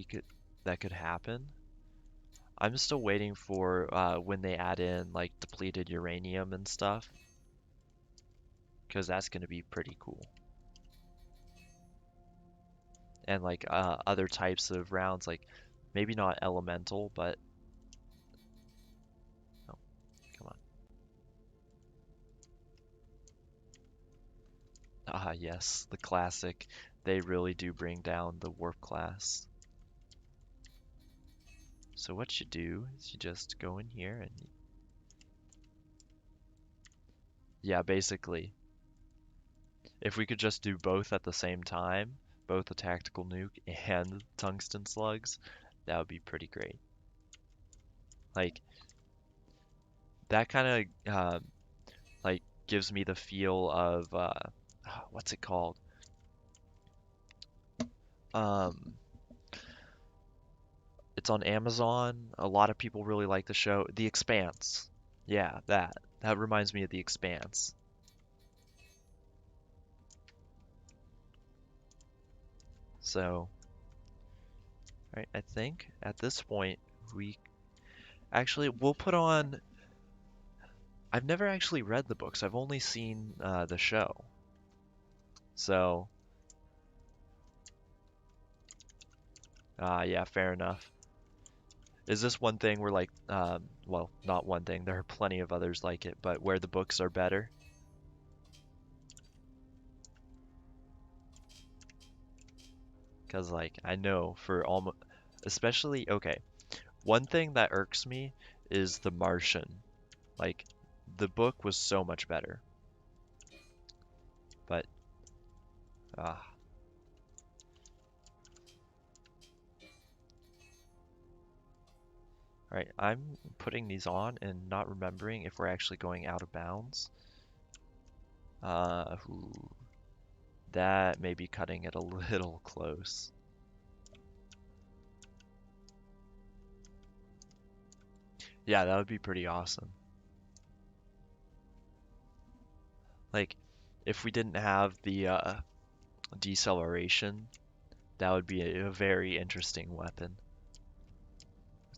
could happen. I'm still waiting for when they add in like depleted uranium and stuff, because that's gonna be pretty cool. And like other types of rounds, like maybe not elemental, but oh, come on. Ah, yes, the classic. They really do bring down the warp class. So what you do is you just go in here and yeah, basically, if we could just do both at the same time, both the tactical nuke and tungsten slugs, that would be pretty great. Like that kind of like gives me the feel of what's it called? Um, it's on Amazon. A lot of people really like the show, The Expanse. Yeah, that. That reminds me of The Expanse. So, right, I think at this point we actually we'll put on. I've never actually read the books. I've only seen the show. So, yeah, fair enough. Is this one thing where like, well, not one thing. There are plenty of others like it, but where the books are better? Because like I know for almost, especially okay, one thing that irks me is The Martian. Like the book was so much better, but ah, all right. I'm putting these on and not remembering if we're actually going out of bounds. Ooh, that may be cutting it a little close. Yeah, that would be pretty awesome. Like, if we didn't have the deceleration, that would be a very interesting weapon.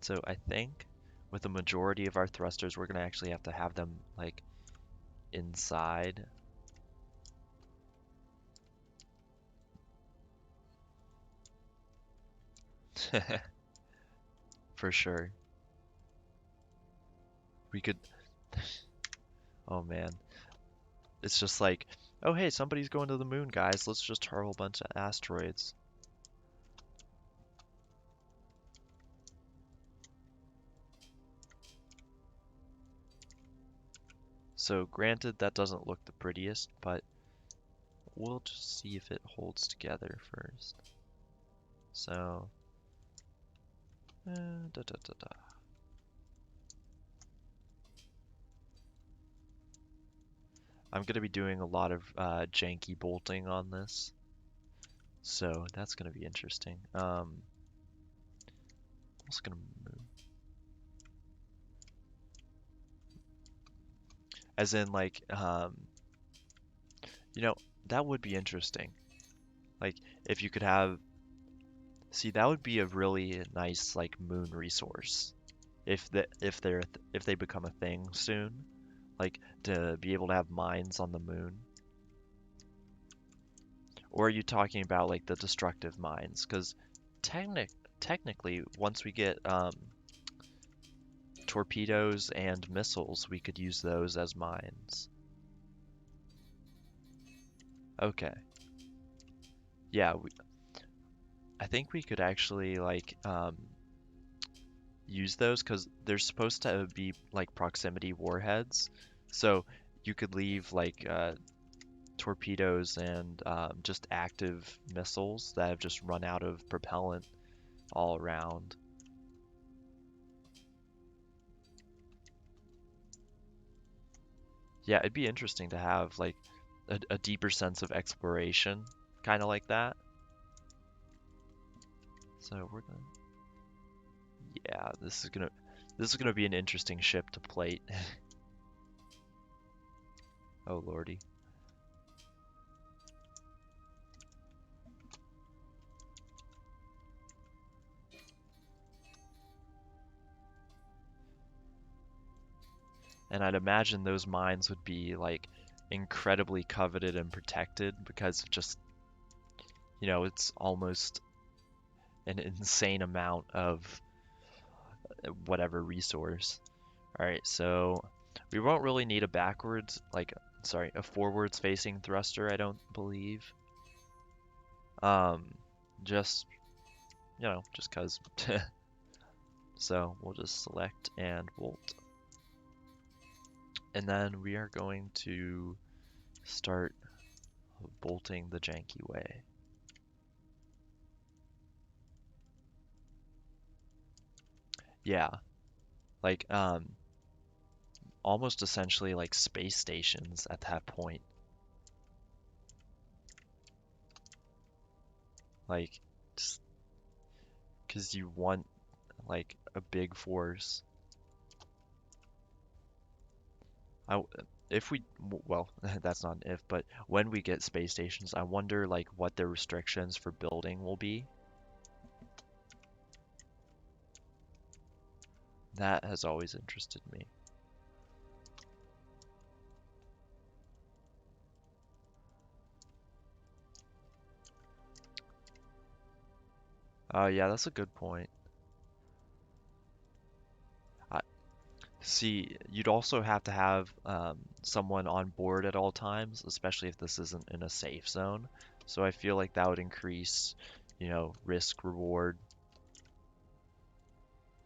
So I think with the majority of our thrusters, we're gonna actually have to have them like inside. For sure. We could, oh man. It's just like, oh hey, somebody's going to the moon, guys. Let's just hurl a bunch of asteroids. So granted, that doesn't look the prettiest, but we'll just see if it holds together first. So, da, da, da, da. I'm going to be doing a lot of janky bolting on this, so that's going to be interesting. I'm just going to move. As in, like, you know, that would be interesting. Like, if you could have, see, that would be a really nice, like, moon resource. If they become a thing soon, like to be able to have mines on the moon. Or are you talking about like the destructive mines? Because technically, once we get torpedoes and missiles, we could use those as mines. Okay. Yeah, I think we could actually like use those because they're supposed to be like proximity warheads. So you could leave like torpedoes and just active missiles that have just run out of propellant all around. Yeah, it'd be interesting to have like a deeper sense of exploration, kind of like that. So we're gonna, yeah, this is gonna be an interesting ship to plate. Oh lordy. And I'd imagine those mines would be like incredibly coveted and protected because of just, you know, it's almost an insane amount of whatever resource. All right, so we won't really need a backwards, like, sorry, a forwards facing thruster, I don't believe. Um, just, you know, just 'cause. So we'll just select and bolt. And then we are going to start bolting the janky way. Yeah, like almost essentially like space stations at that point. Like, just because you want like a big force. I, if we, well, that's not an if, but when we get space stations, I wonder like what the restrictions for building will be. That has always interested me. Oh yeah, that's a good point. I, See, you'd also have to have someone on board at all times, especially if this isn't in a safe zone. So I feel like that would increase, risk reward.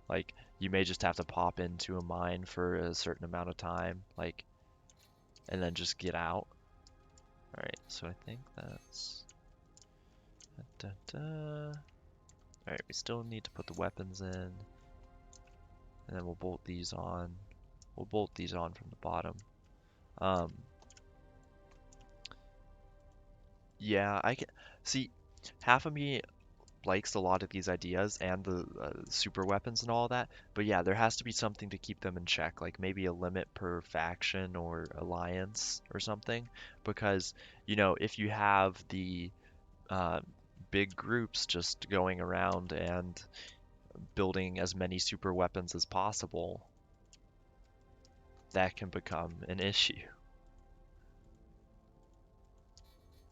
Like you may just have to pop into a mine for a certain amount of time, like, and then just get out. All right, so I think that's. Da, da, da. All right, we still need to put the weapons in, and then we'll bolt these on. We'll bolt these on from the bottom. Um, yeah, I can see. Half of me likes a lot of these ideas and the super weapons and all that, but yeah, there has to be something to keep them in check, like maybe a limit per faction or alliance or something, because if you have the uh, big groups just going around and building as many super weapons as possible, that can become an issue.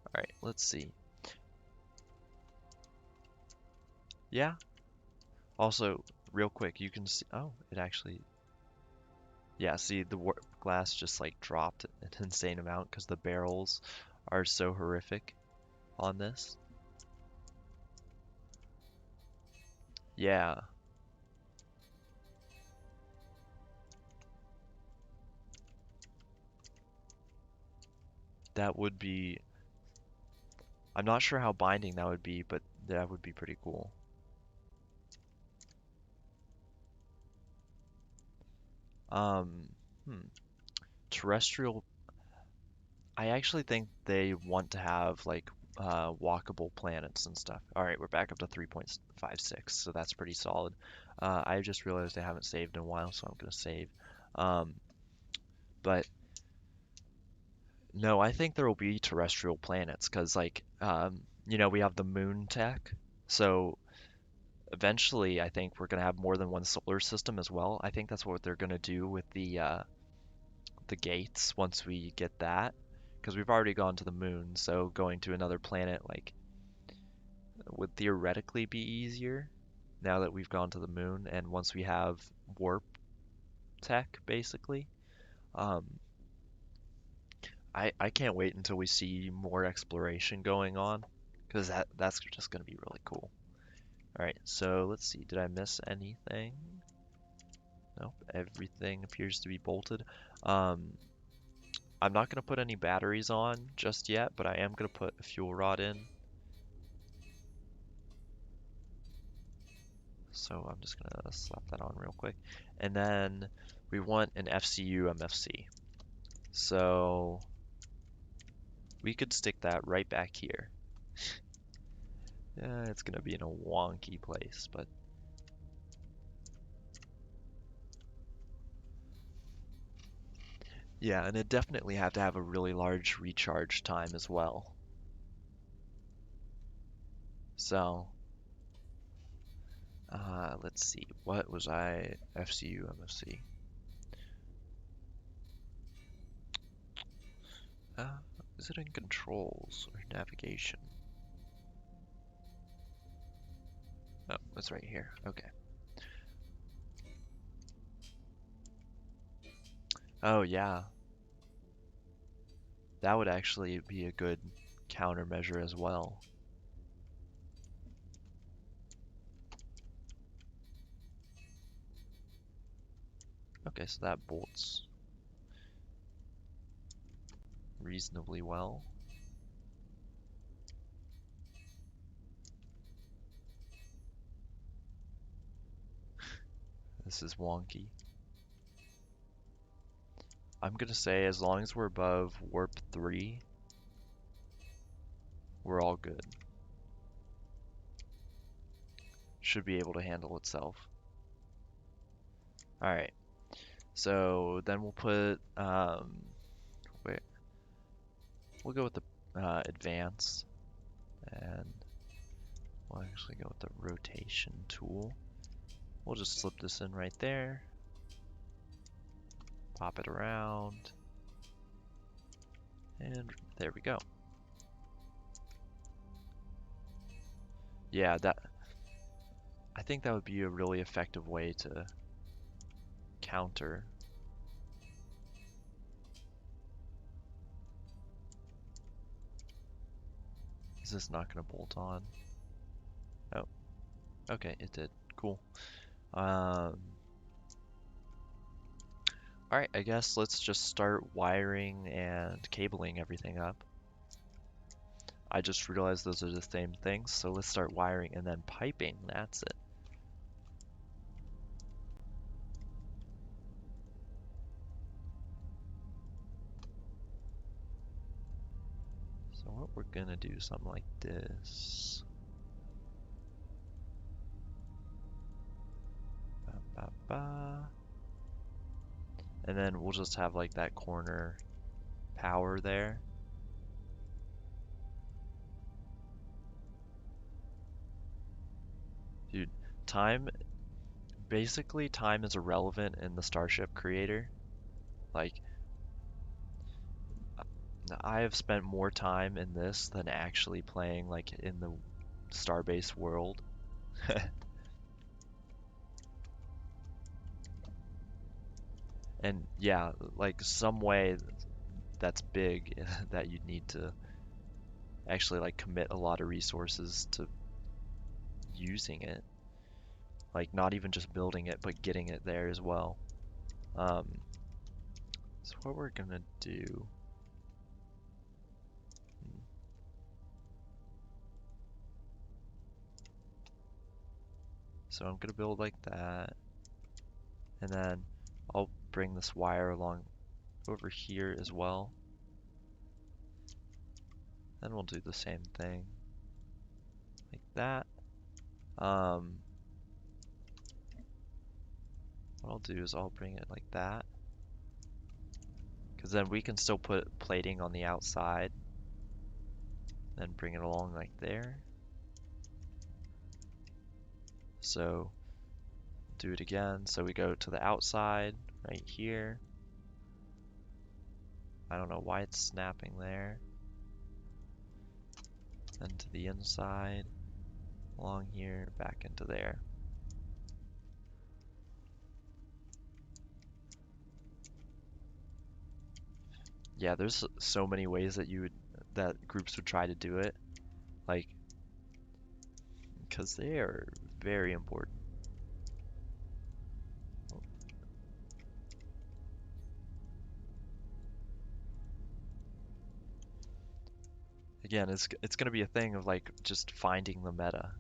All right, let's see. Yeah. Also, real quick, you can see. Oh, it actually. Yeah, see, the warp glass just like dropped an insane amount because the barrels are so horrific on this. Yeah, that would be. I'm not sure how binding that would be, but that would be pretty cool. Um, hmm. Terrestrial. I actually think they want to have like walkable planets and stuff. All right, we're back up to 3.56, so that's pretty solid. I just realized I haven't saved in a while, so I'm gonna save. Um, but no, I think there will be terrestrial planets because, like, we have the moon tech. So eventually, I think we're gonna have more than one solar system as well. I think that's what they're gonna do with the gates once we get that, because we've already gone to the moon. So going to another planet, like, would theoretically be easier now that we've gone to the moon, and once we have warp tech, basically. Um, I can't wait until we see more exploration going on, because that's just going to be really cool. All right, so let's see. Did I miss anything? Nope, everything appears to be bolted. Um, I'm not going to put any batteries on just yet, but I am going to put a fuel rod in. So I'm just going to slap that on real quick. And then we want an FCU MFC. So we could stick that right back here. Yeah, it's going to be in a wonky place, but yeah, and it definitely had to have a really large recharge time as well. So, let's see. What was I? FCU, MFC. Uh, is it in controls or navigation? Oh, it's right here. Okay. Oh, yeah. That would actually be a good countermeasure as well. Okay, so that bolts reasonably well. This is wonky. I'm gonna say as long as we're above warp 3, we're all good. Should be able to handle itself. Alright, so then we'll put, wait, we'll go with the advance, and we'll actually go with the rotation tool. We'll just slip this in right there, pop it around, and there we go. Yeah, I think that would be a really effective way to counter. Is this not going to bolt on? Oh, okay, it did. Cool. Alright, I guess let's just start wiring and cabling everything up. I just realized those are the same things, so let's start wiring and then piping. That's it. So what we're gonna do, something like this. Ba, ba, ba. And then we'll just have like that corner power there. Dude, basically time is irrelevant in the Starship Creator. Like, I have spent more time in this than actually playing like in the Starbase world. And yeah, like some way that's big that you'd need to actually like commit a lot of resources to using it. Like not even just building it, but getting it there as well. Um, so what we're gonna do. So I'm gonna build like that, and then I'll bring this wire along over here as well. Then we'll do the same thing like that. What I'll do is I'll bring it like that, because then we can still put plating on the outside, then bring it along like there. So do it again. So we go to the outside right here. I don't know why it's snapping there. Then to the inside, along here, back into there. Yeah, there's so many ways that groups would try to do it, like, because they are very important. Again, it's gonna be a thing of like just finding the meta.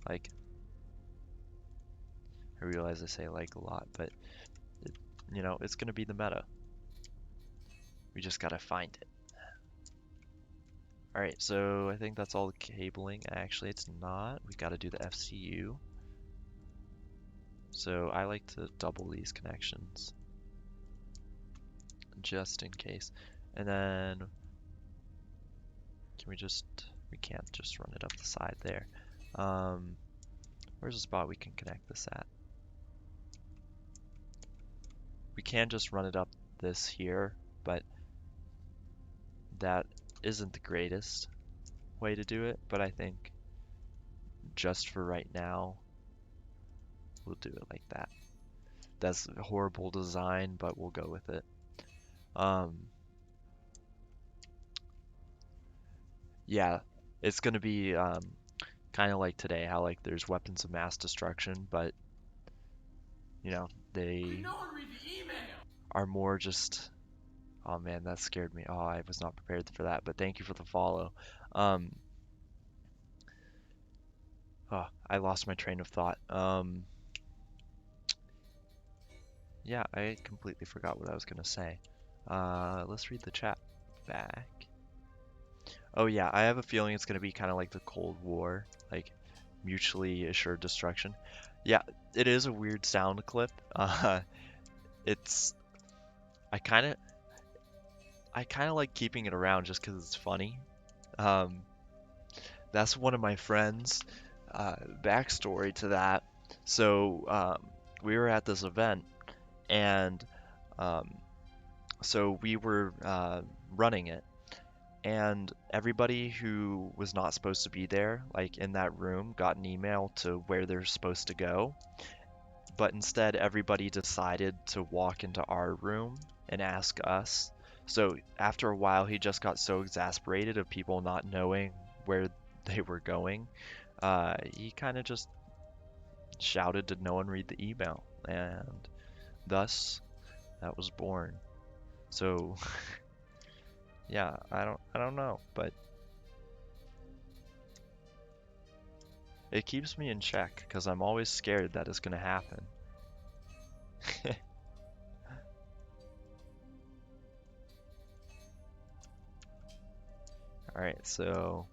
Like, I realize I say like a lot, but it, it's gonna be the meta. We just gotta find it. Alright, so I think that's all the cabling. Actually, it's not. We gotta do the FCU. So I like to double these connections just in case. And then we can't just run it up the side there. Where's a spot we can connect this at? We can just run it up this here, but that isn't the greatest way to do it, but I think just for right now, we'll do it like that. That's a horrible design, but we'll go with it. Yeah, it's gonna be kind of like today, how like there's weapons of mass destruction, but they are more just, oh man, that scared me. Oh, I was not prepared for that, but thank you for the follow. Um, oh, I lost my train of thought. Yeah, I completely forgot what I was gonna say. Let's read the chat back. Oh yeah, I have a feeling it's gonna be kind of like the Cold War, like mutually assured destruction. Yeah, it is a weird sound clip. It's I kind of I kind of like keeping it around just because it's funny. Um, that's one of my friends. Backstory to that. So we were at this event, and um, so we were running it, and everybody who was not supposed to be there, like in that room, got an email to where they're supposed to go. But instead, everybody decided to walk into our room and ask us. So after a while, he just got so exasperated of people not knowing where they were going. He kind of just shouted to no one read the email, and thus that was born. So yeah, I don't know, but it keeps me in check because I'm always scared that it's gonna happen. All right, so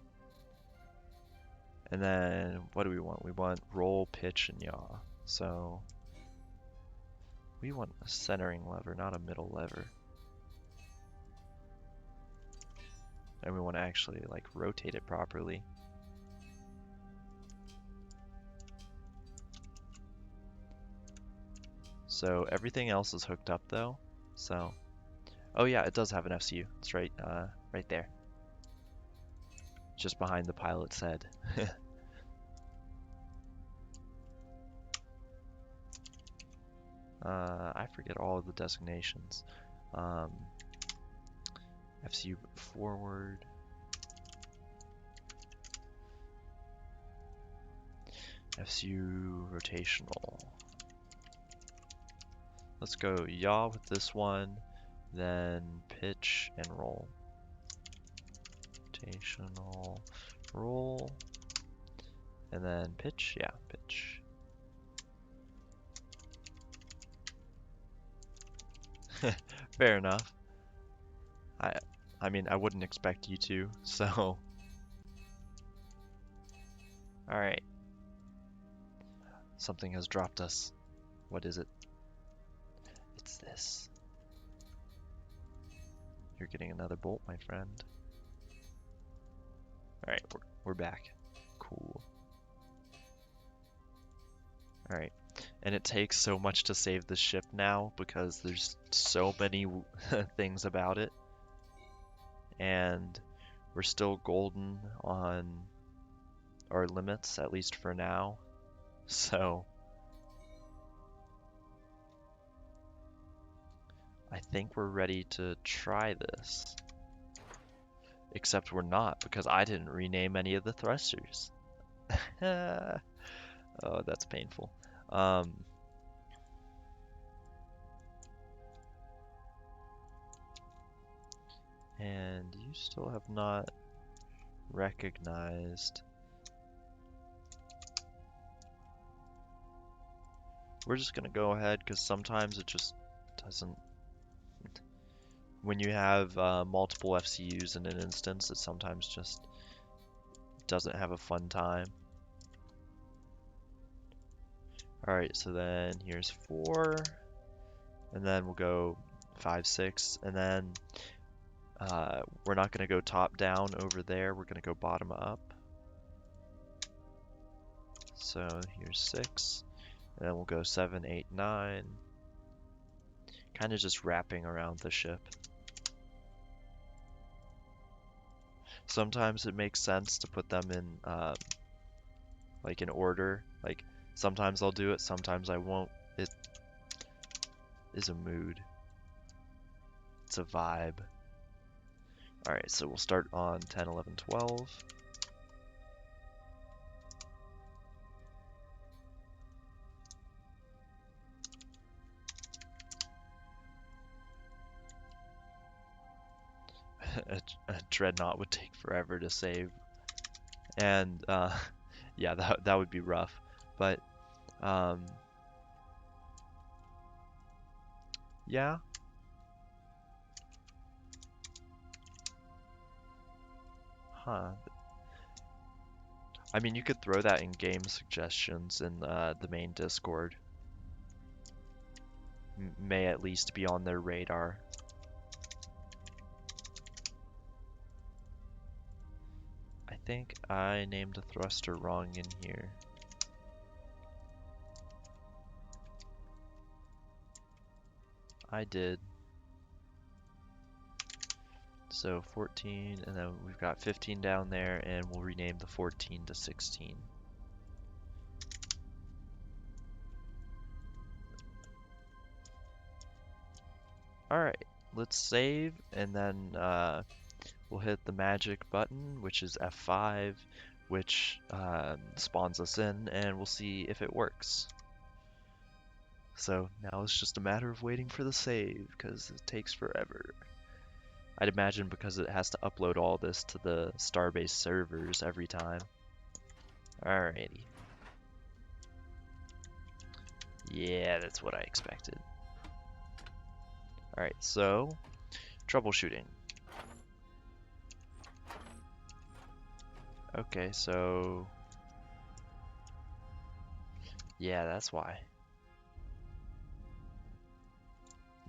and then what do we want? We want roll, pitch, and yaw. So we want a centering lever, not a middle lever. And we want to actually like rotate it properly. So everything else is hooked up though. So, oh yeah, it does have an FCU. It's right there, just behind the pilot's head. I forget all of the designations. Um, FCU forward. FCU rotational. Let's go yaw with this one, then pitch and roll. Rotational roll, and then pitch, yeah, pitch. Fair enough. I I mean, I wouldn't expect you to, so. Alright. Something has dropped us. What is it? It's this. You're getting another bolt, my friend. Alright, we're back. Cool. Alright. And it takes so much to save the ship now because there's so many things about it. And we're still golden on our limits, at least for now. So I think we're ready to try this. Except we're not, because I didn't rename any of the thrusters. Oh, that's painful. And you still have not recognized. We're just gonna go ahead, because sometimes it just doesn't. When you have multiple FCUs in an instance, it sometimes just doesn't have a fun time. Alright, so then here's 4, and then we'll go 5, 6, and then we're not going to go top down over there, we're going to go bottom up. So here's 6, and then we'll go 7, 8, 9. Kind of just wrapping around the ship. Sometimes it makes sense to put them in like in order. Like sometimes I'll do it, sometimes I won't. It is a mood. It's a vibe. Alright, so we'll start on 10, 11, 12. a dreadnought would take forever to save, and yeah, that would be rough. But um, yeah, huh. I mean, you could throw that in game suggestions in the main Discord. May at least be on their radar. I think I named a thruster wrong in here. I did. So 14, and then we've got 15 down there, and we'll rename the 14 to 16. Alright, let's save, and then we'll hit the magic button, which is F5, which spawns us in, and we'll see if it works. So now it's just a matter of waiting for the save, because it takes forever. I'd imagine because it has to upload all this to the STARBASE servers every time. Alrighty. Yeah, that's what I expected. Alright, so troubleshooting. Okay, so yeah, that's why.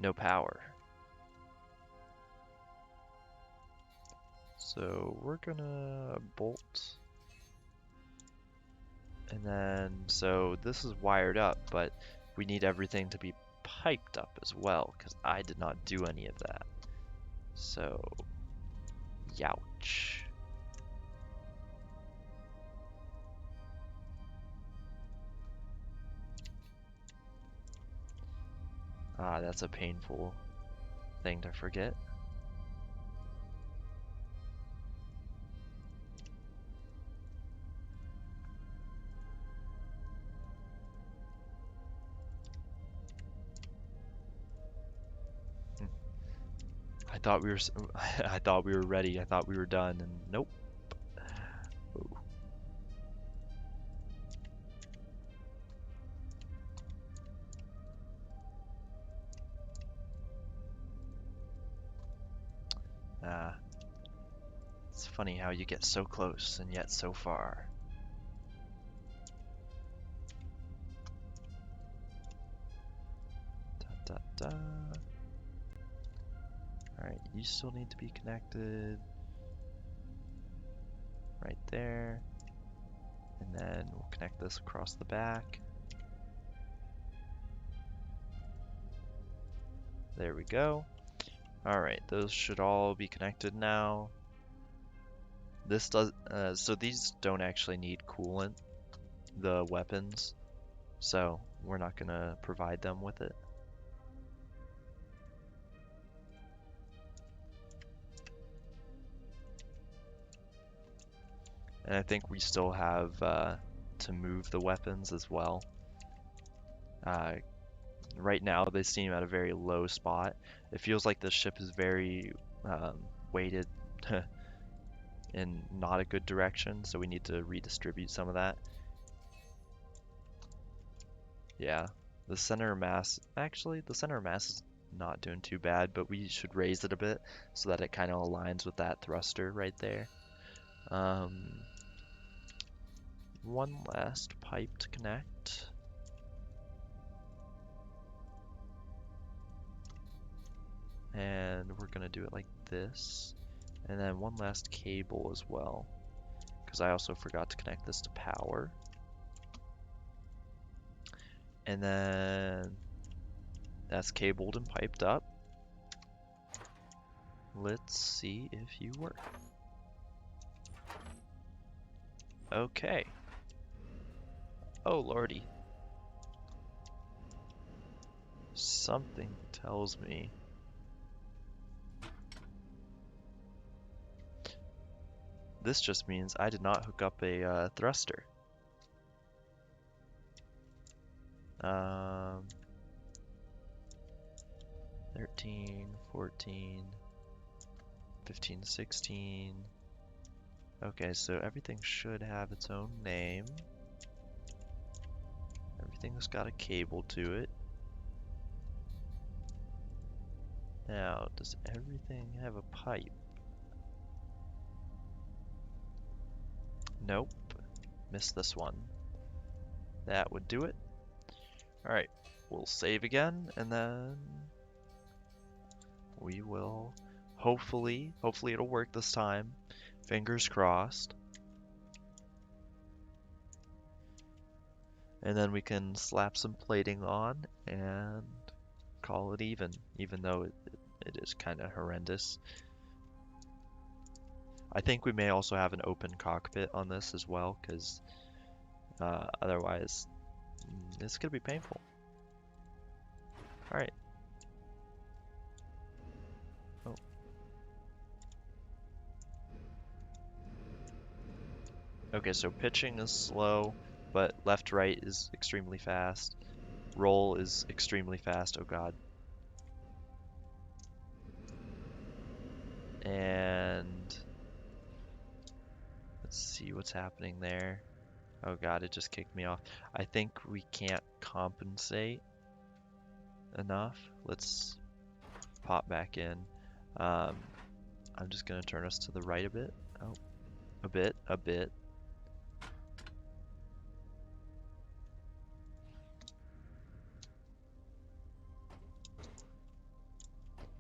No power. So we're gonna bolt. And then, so this is wired up, but we need everything to be piped up as well, because I did not do any of that. So, youch. Ah, that's a painful thing to forget. I thought we were, I thought we were ready. I thought we were done, and nope. Ooh. Ah, it's funny how you get so close and yet so far. Da da da. Alright, you still need to be connected. Right there. And then we'll connect this across the back. There we go. Alright, those should all be connected now. This does, so these don't actually need coolant, the weapons, so we're not gonna provide them with it. And I think we still have to move the weapons as well. Right now they seem at a very low spot. It feels like the ship is very weighted in not a good direction, so we need to redistribute some of that. Yeah, the center of mass, actually the center of mass is not doing too bad, but we should raise it a bit so that it kind of aligns with that thruster right there. One last pipe to connect. And we're gonna do it like this. And then one last cable as well, because I also forgot to connect this to power. And then that's cabled and piped up. Let's see if you work. Okay. Oh lordy. Something tells me this just means I did not hook up a thruster. 13, 14, 15, 16. Okay, so everything should have its own name. Everything's got a cable to it. Now, does everything have a pipe? Nope. Missed this one. That would do it. Alright, we'll save again, and then we will hopefully it'll work this time. Fingers crossed. And then we can slap some plating on and call it even though it is kind of horrendous. I think we may also have an open cockpit on this as well, because otherwise it's going to be painful. Alright. Oh. Okay, so pitching is slow, but left-right is extremely fast. Roll is extremely fast, oh god. And let's see what's happening there. Oh god, it just kicked me off. I think we can't compensate enough. Let's pop back in. I'm just gonna turn us to the right a bit. Oh, a bit.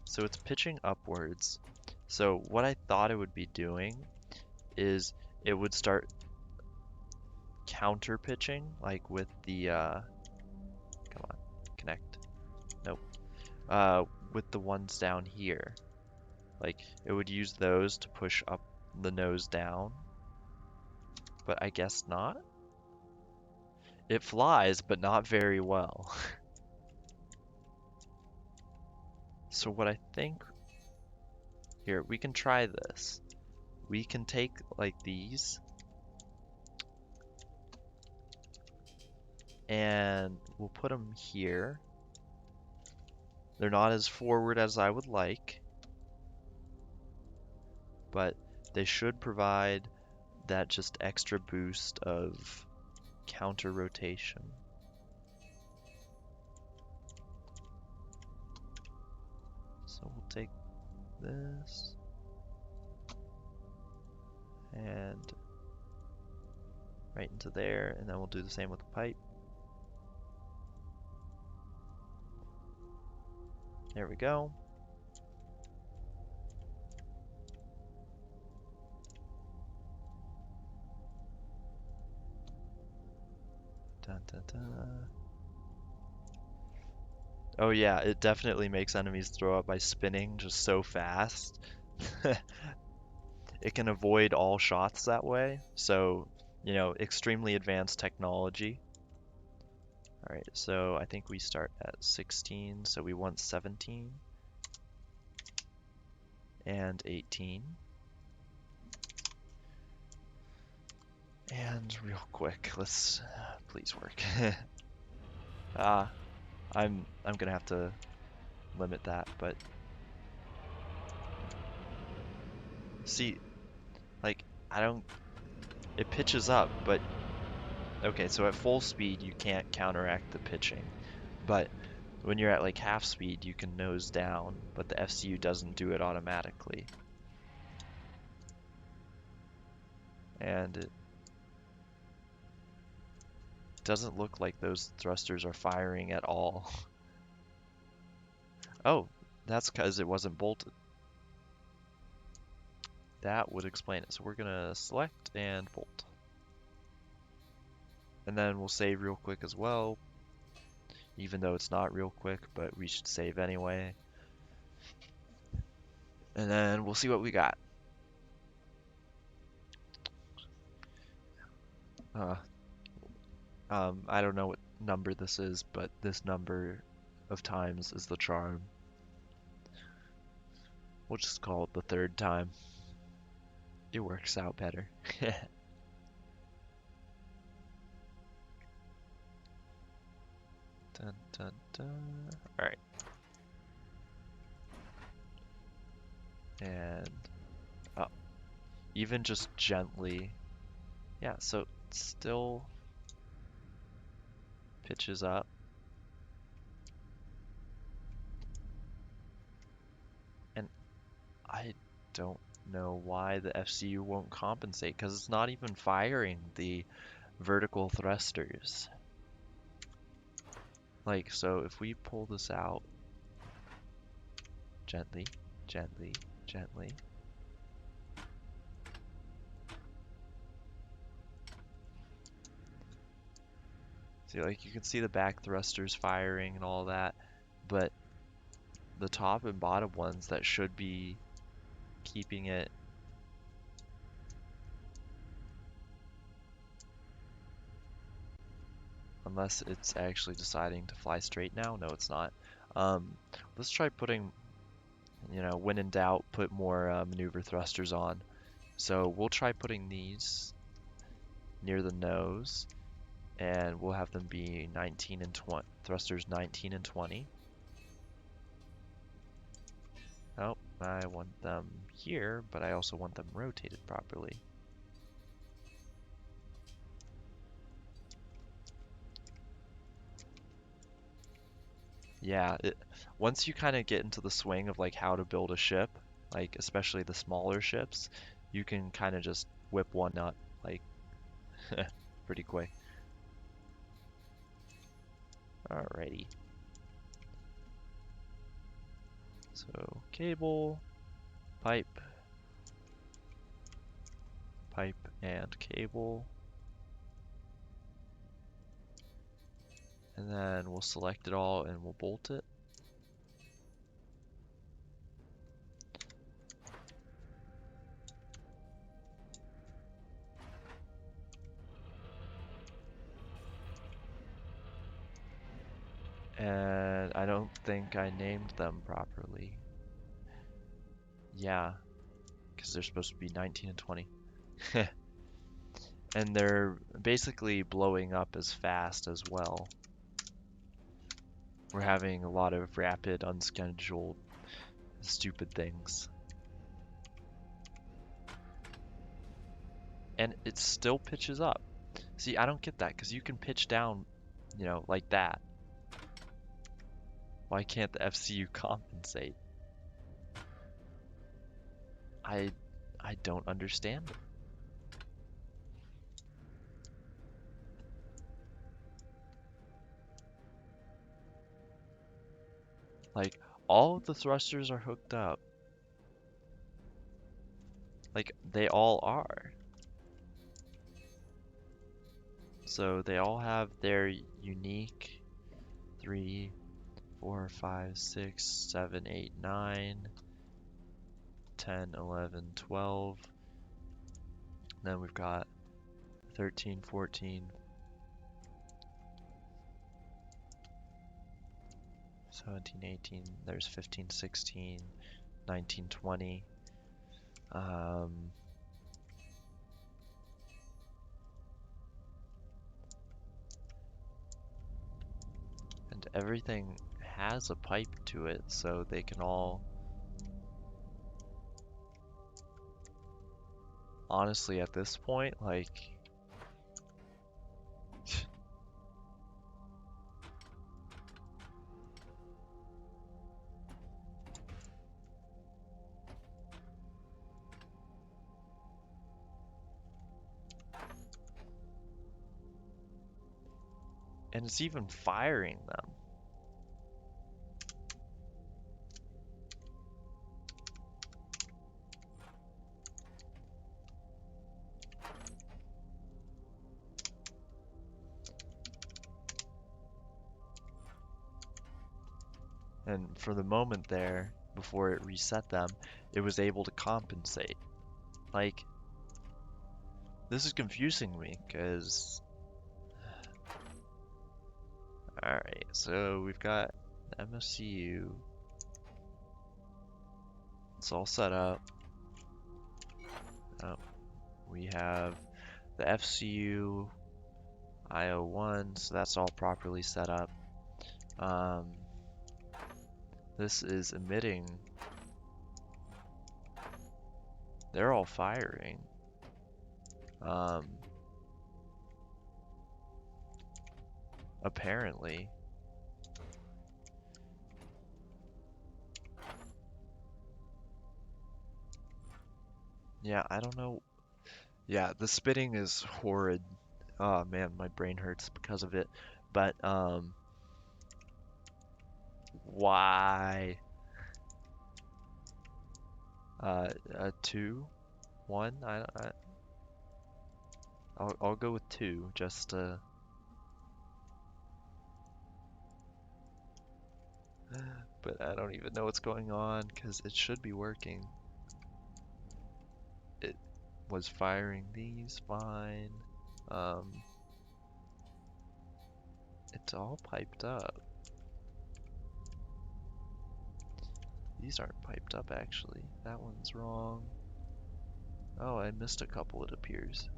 So it's pitching upwards. So what I thought it would be doing is it would start counter pitching, like with the come on, connect. Nope. With the ones down here. Like it would use those to push up the nose down. But I guess not. It flies, but not very well. So what I think here, we can try this. We can take like these and we'll put them here. They're not as forward as I would like, but they should provide that just extra boost of counter rotation. So we'll take this and right into there, and then we'll do the same with the pipe. There we go. Dun, dun, dun. Oh yeah, it definitely makes enemies throw up by spinning just so fast. It can avoid all shots that way, so, you know, extremely advanced technology. Alright, so I think we start at 16, so we want 17 and 18. And real quick, let's please work. I'm gonna have to limit that, but see, like it pitches up, but okay, so at full speed you can't counteract the pitching, but when you're at like half speed you can nose down, but the FCU doesn't do it automatically. And it doesn't look like those thrusters are firing at all. Oh, that's because it wasn't bolted. That would explain it. So we're gonna select and bolt. And then we'll save real quick as well, even though it's not real quick, but we should save anyway. And then we'll see what we got. I don't know what number this is, but this number of times is the charm. We'll just call it the third time. It works out better. Dun, dun, dun. Alright. And even just gently. Yeah, so it still pitches up. And I don't know why the FCU won't compensate, because it's not even firing the vertical thrusters. Like, so if we pull this out gently, gently, gently. See, like, you can see the back thrusters firing and all that, but the top and bottom ones that should be keeping it unless it's actually deciding to fly straight now. No, it's not. Let's try putting, when in doubt, put more maneuver thrusters on. So we'll try putting these near the nose, and we'll have them be 19 and 20, thrusters 19 and 20. Oh, I want them here, but I also want them rotated properly. Yeah, once you kind of get into the swing of like how to build a ship, like especially the smaller ships, you can kind of just whip one nut like pretty quick. Alrighty. So cable, pipe, pipe, and cable. And then we'll select it all and we'll bolt it. And I don't think I named them properly. Yeah, because they're supposed to be 19 and 20. And they're basically blowing up as fast as well. We're having a lot of rapid, unscheduled, stupid things. And it still pitches up. See, I don't get that, because you can pitch down, like that. Why can't the FCU compensate? I don't understand it. Like, all of the thrusters are hooked up. Like, they all are. So they all have their unique 3, 4, 5, 6, 7, 8, 9, 10, 11, 12. Then we've got 13, 14, 17, 18. There's 15, 16, 19, 20. And everything has a pipe to it, so they can all... Honestly, at this point, like... And it's even firing them. And for the moment there, before it reset them, it was able to compensate. Like, this is confusing me, because... Alright, so we've got the MSCU. It's all set up. Oh, we have the FCU IO1, so that's all properly set up. This is emitting They're all firing. Apparently. Yeah, I don't know. Yeah, the spitting is horrid. Oh man, my brain hurts because of it. But, why? 2, 1. I'll go with 2, just but I don't even know what's going on because it should be working. It was firing these fine. Um, it's all piped up. These aren't piped up actually. That one's wrong. Oh, I missed a couple, it appears.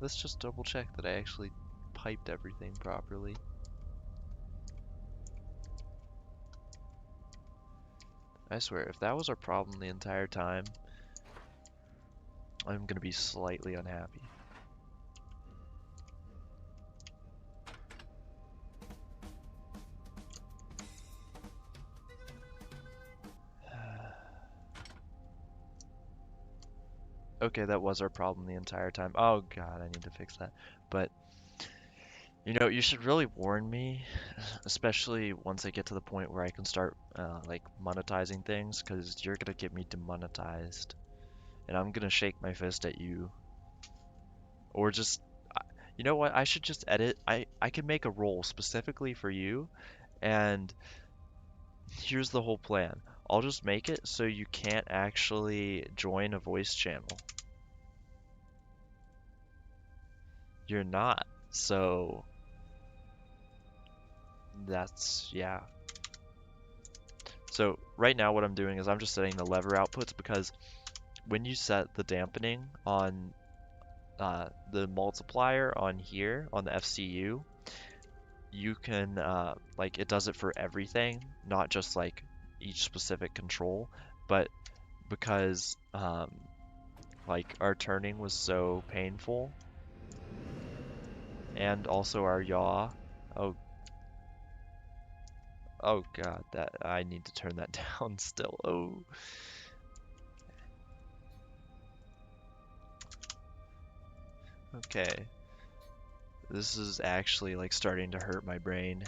Let's just double check that I actually piped everything properly. I swear, if that was our problem the entire time, I'm gonna be slightly unhappy. Okay, that was our problem the entire time. Oh god, I need to fix that. But, you know, you should really warn me, especially once I get to the point where I can start, like, monetizing things, because you're gonna get me demonetized. And I'm gonna shake my fist at you. Or just, you know what, I should just edit. I can make a role specifically for you, and here's the whole plan. I'll just make it so you can't actually join a voice channel. You're not. So that's, yeah. So right now what I'm doing is I'm just setting the lever outputs because when you set the dampening on the multiplier on here on the FCU, you can like it does it for everything, not just like each specific control, but because like our turning was so painful and also our yaw. Oh, oh God, that I need to turn that down still. Oh. Okay. This is actually like starting to hurt my brain.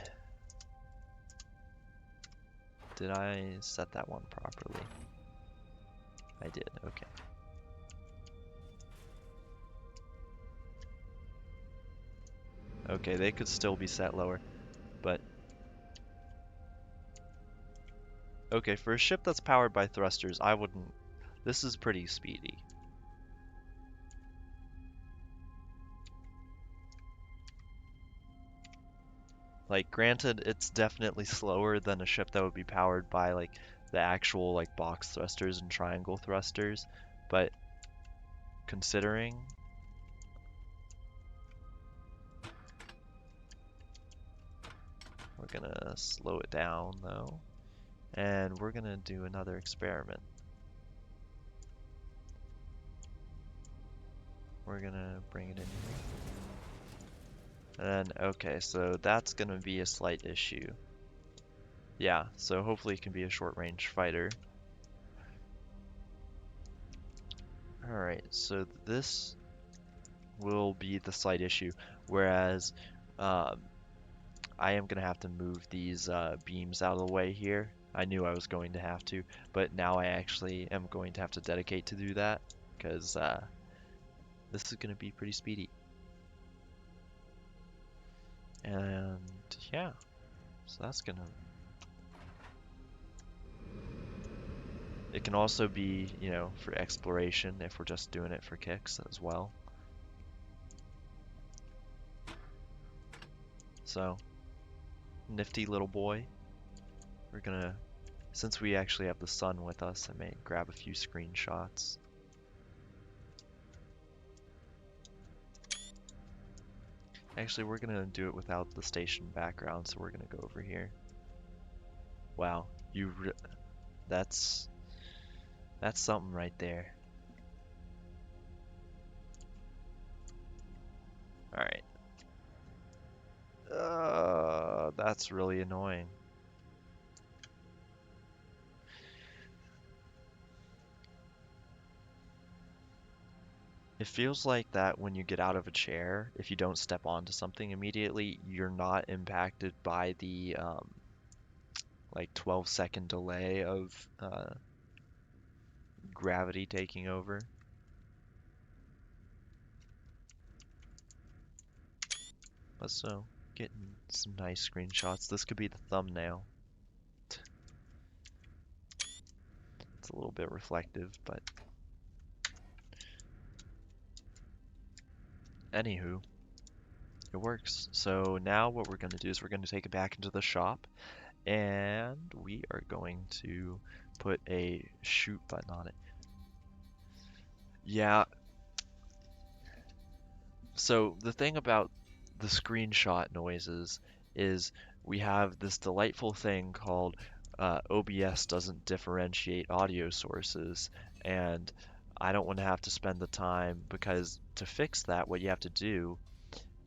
Did I set that one properly? I did, okay. Okay, they could still be set lower, but... Okay, for a ship that's powered by thrusters, I wouldn't... This is pretty speedy. Like, granted, it's definitely slower than a ship that would be powered by, like, the actual, like, box thrusters and triangle thrusters, but considering... We're gonna slow it down, though, and we're gonna do another experiment. We're gonna bring it in here. And then, okay, so that's gonna be a slight issue. Yeah, so hopefully it can be a short-range fighter. Alright, so this will be the slight issue, whereas I am gonna have to move these beams out of the way here. I knew I was going to have to, but now I actually am going to have to dedicate to do that, because this is gonna be pretty speedy. And yeah, so that's gonna... It can also be, you know, for exploration if we're just doing it for kicks as well. So, nifty little boy. We're gonna, since we actually have the sun with us, I may grab a few screenshots. Actually, we're gonna do it without the station background, so we're gonna go over here. Wow, that's That's something right there. Alright. That's really annoying. It feels like that when you get out of a chair, if you don't step onto something immediately, you're not impacted by the like 12-second delay of gravity taking over. But so, getting some nice screenshots. This could be the thumbnail. It's a little bit reflective, but anywho, it works. So now what we're going to do is we're going to take it back into the shop, and we are going to put a shoot button on it. Yeah, so the thing about the screenshot noises is we have this delightful thing called OBS doesn't differentiate audio sources, and I don't want to have to spend the time because to fix that, what you have to do,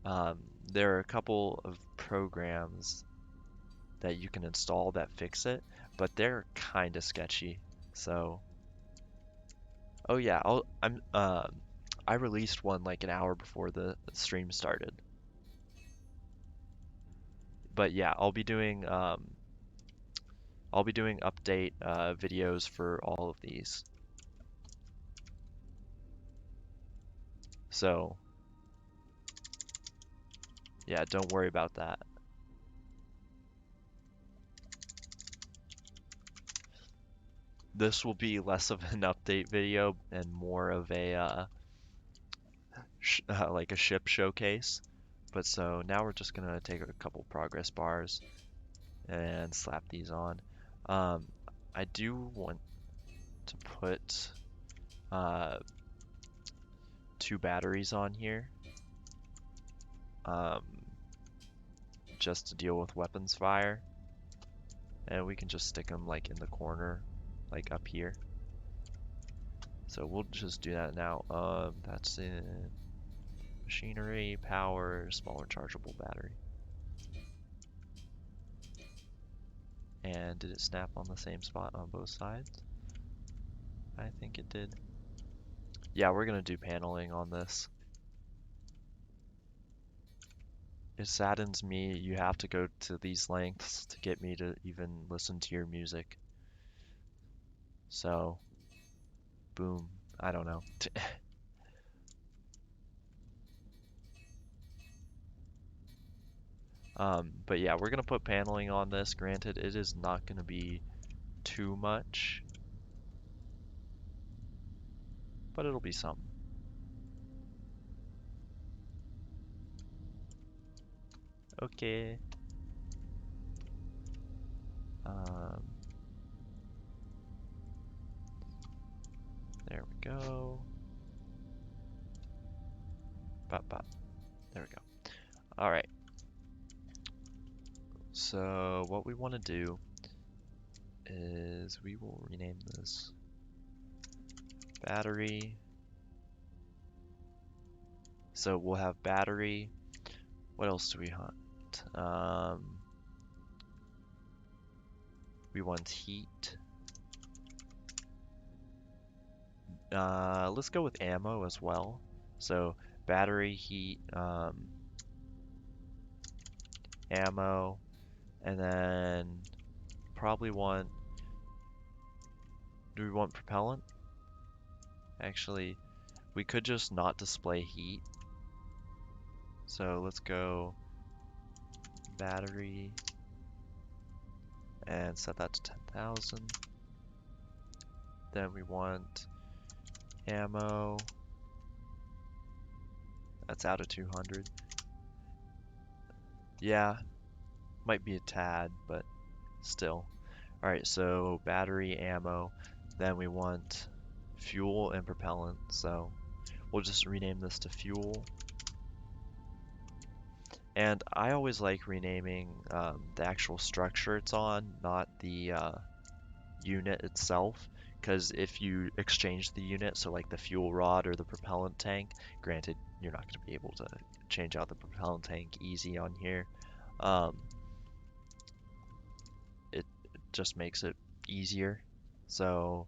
um, there are a couple of programs that you can install that fix it, but they're kind of sketchy. So, oh yeah, I released one like an hour before the stream started. But yeah, I'll be doing update videos for all of these. So yeah, don't worry about that. This will be less of an update video and more of a like a ship showcase. But so now we're just gonna take a couple progress bars and slap these on. Um, I do want to put uh, 2 batteries on here, um, just to deal with weapons fire, and we can just stick them like in the corner, like up here. So we'll just do that now. That's in machinery, power, smaller chargeable battery. And did it snap on the same spot on both sides? I think it did. Yeah, we're gonna do paneling on this. It saddens me you have to go to these lengths to get me to even listen to your music. So, boom. I don't know. But yeah, we're gonna put paneling on this. Granted, it is not gonna be too much, but it'll be something. Okay. Um, there we go. Bop, bop. There we go. All right. So what we want to do is we will rename this battery. So we'll have battery. What else do we want? We want heat. Let's go with ammo as well. So battery, heat, ammo, and then probably want, do we want propellant? Actually, we could just not display heat. So let's go battery and set that to 10,000. Then we want ammo. That's out of 200. Yeah, might be a tad, but still. Alright, so battery, ammo. Then we want fuel and propellant. So we'll just rename this to fuel. And I always like renaming the actual structure it's on, not the unit itself, because if you exchange the unit, so like the fuel rod or the propellant tank, granted, you're not going to be able to change out the propellant tank easy on here. Um, it just makes it easier. So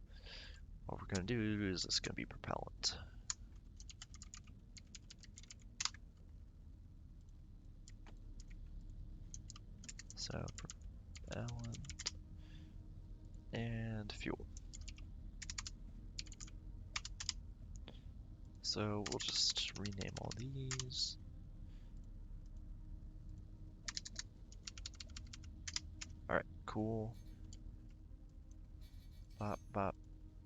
what we're going to do is it's going to be propellant. So propellant and fuel. So we'll just rename all these. Alright, cool. Bop, bop,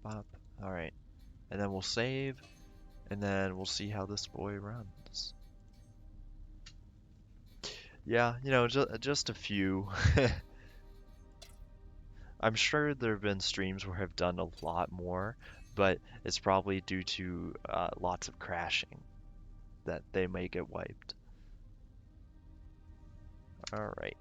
bop. Alright. And then we'll save, and then we'll see how this boy runs. Yeah, you know, just a few. I'm sure there have been streams where I've done a lot more, but it's probably due to lots of crashing that they may get wiped. Alright.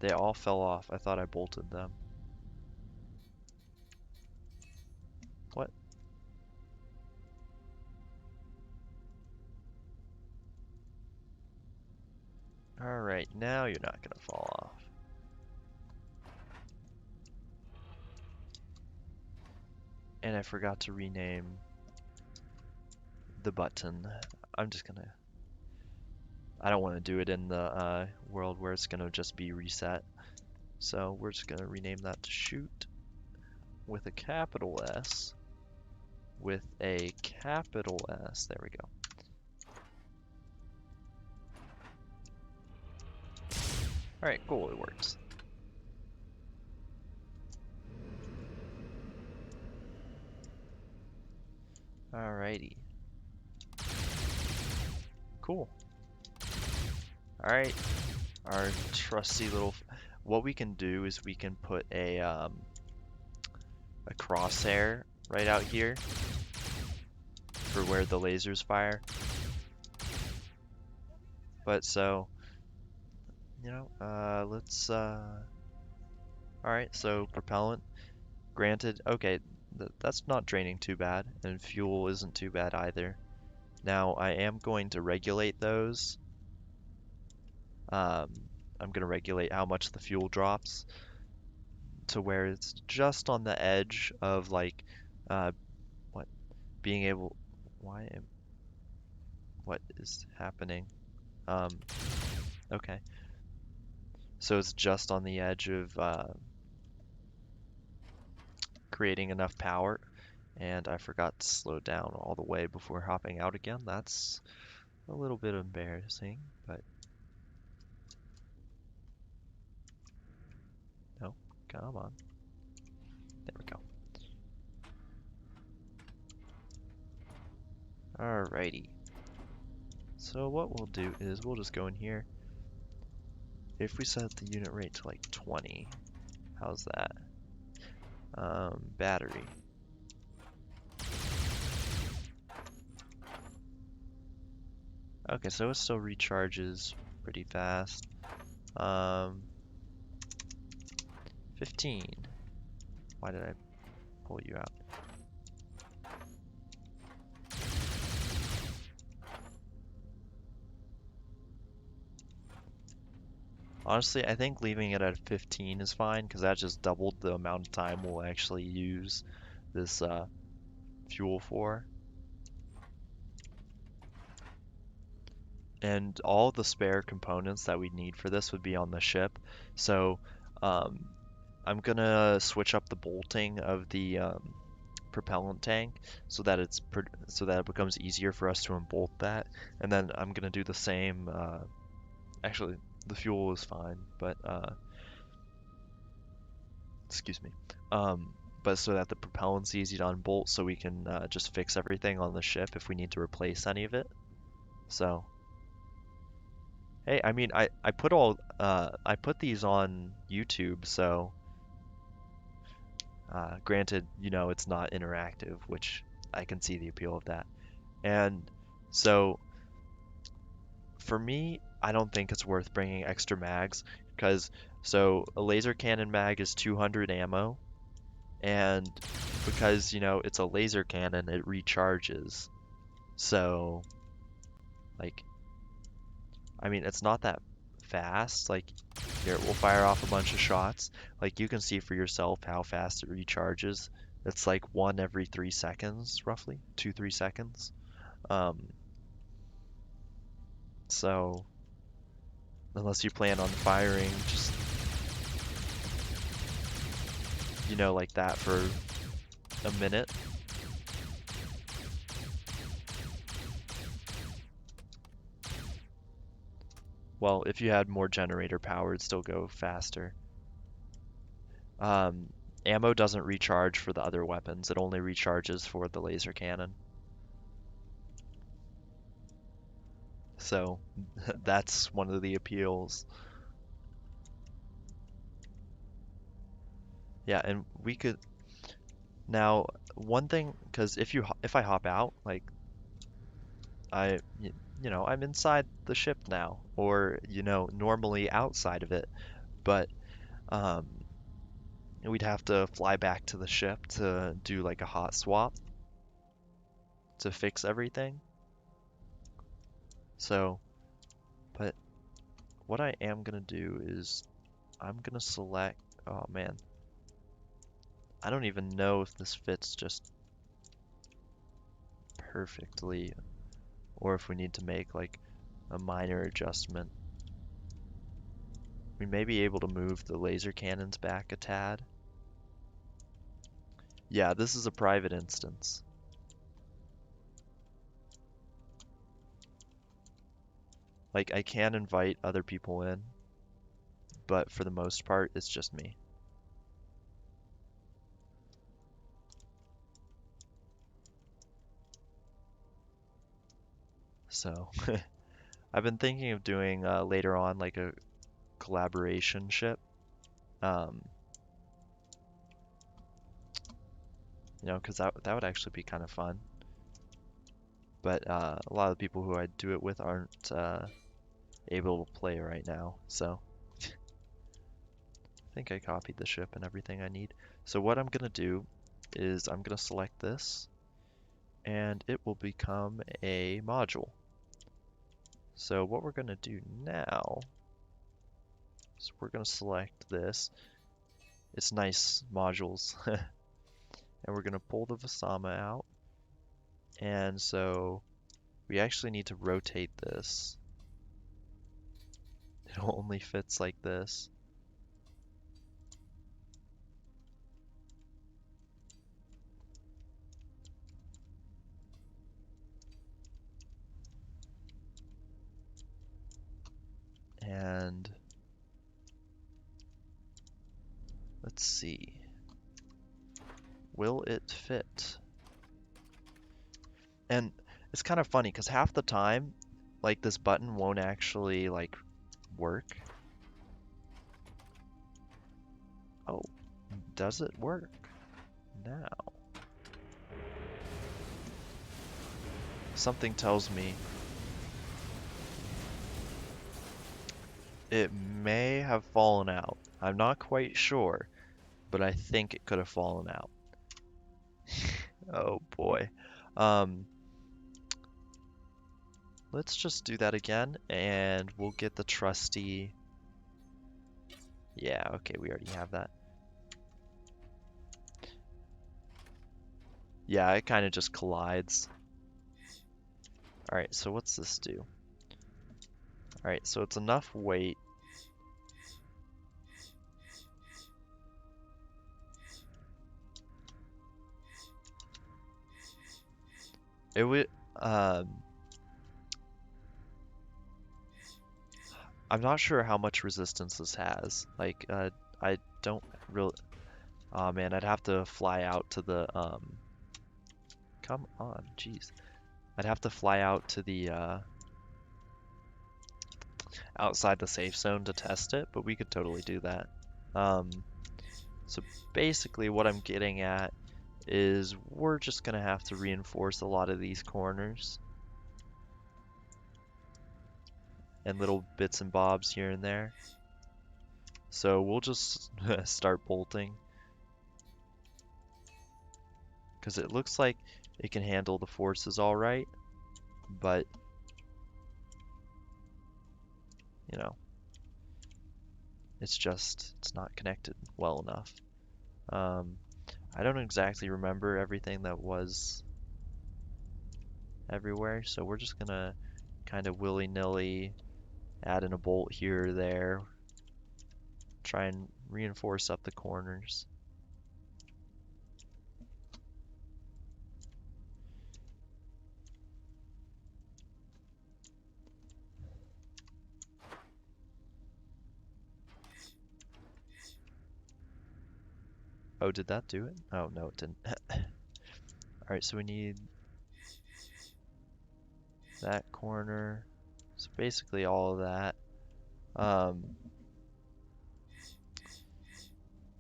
They all fell off. I thought I bolted them. What? Alright, now you're not gonna fall off. And I forgot to rename the button. I'm just gonna... I don't want to do it in the world where it's gonna just be reset. So we're just gonna rename that to shoot with a capital S. With a capital S. There we go. Alright, cool, it works. Alrighty. Cool. Alright, our trusty little... What we can do is we can put a crosshair right out here for where the lasers fire. But so, you know, let's... Alright, so propellant. Granted, okay, that's not draining too bad, and fuel isn't too bad either. Now, I am going to regulate those. I'm going to regulate how much the fuel drops to where it's just on the edge of like, what, being able, what is happening? Okay. So it's just on the edge of creating enough power, and I forgot to slow down all the way before hopping out again. That's a little bit embarrassing, but no, come on. There we go. Alrighty. So what we'll do is we'll just go in here. If we set the unit rate to like 20, how's that? Battery. Okay, so it still recharges pretty fast. 15. Why did I pull you out? Honestly, I think leaving it at 15 is fine, because that just doubled the amount of time we'll actually use this fuel for. And all the spare components that we need for this would be on the ship. So I'm gonna switch up the bolting of the propellant tank so that it becomes easier for us to unbolt that. And then I'm gonna do the same. Actually, the fuel is fine, but excuse me. But so that the propellant's easy to unbolt, so we can just fix everything on the ship if we need to replace any of it. So, hey, I mean, I put these on YouTube, so granted, you know, it's not interactive, which I can see the appeal of that. And so, for me, I don't think it's worth bringing extra mags. Because, so a laser cannon mag is 200 ammo, and because, you know, it's a laser cannon, it recharges. So, like, I mean, it's not that fast. Like, here, we'll fire off a bunch of shots. Like, you can see for yourself how fast it recharges. It's like one every 3 seconds, roughly, 2, 3 seconds. Um, so, unless you plan on firing just, you know, like that for a minute. Well, if you had more generator power, it'd still go faster. Um, Ammo doesn't recharge for the other weapons. It only recharges for the laser cannon. So that's one of the appeals. Yeah, and we could now one thing, because if I hop out, like you know, I'm inside the ship now, or you know, normally outside of it, but um, we'd have to fly back to the ship to do like a hot swap to fix everything. So, but what I am gonna do is I'm gonna select, oh man, I don't even know if this fits just perfectly or if we need to make like a minor adjustment. We may be able to move the laser cannons back a tad. Yeah, this is a private instance. Like, I can invite other people in, but for the most part, it's just me. So, I've been thinking of doing later on like a collaboration ship. Um, you know, because that would actually be kind of fun. But a lot of the people who I do it with aren't able to play right now, so I think I copied the ship and everything I need. So what I'm gonna do is I'm gonna select this, and it will become a module. So what we're gonna do now is we're gonna select this. It's nice modules. And we're gonna pull the Vasama out. And so we actually need to rotate this. It only fits like this. And let's see. Will it fit? And it's kind of funny because half the time, like this button won't actually like work. Oh, does it work now? Something tells me it may have fallen out. I'm not quite sure, but I think it could have fallen out. Oh boy. Um, let's just do that again, and we'll get the trusty. Yeah, okay, we already have that. Yeah, it kind of just collides. Alright, so what's this do? Alright, so it's enough weight. It would, I'm not sure how much resistance this has. Like, I don't really, oh man, I'd have to fly out to the, come on, jeez. I'd have to fly out to the, outside the safe zone to test it, but we could totally do that. So basically what I'm getting at is we're just gonna have to reinforce a lot of these corners and little bits and bobs here and there. So we'll just start bolting because it looks like it can handle the forces all right, but you know, it's not connected well enough. I don't exactly remember everything that was everywhere, so we're just gonna kind of willy-nilly add in a bolt here or there, try and reinforce up the corners. Oh, did that do it? Oh, no, it didn't. Alright, so we need that corner. So basically all of that. Um,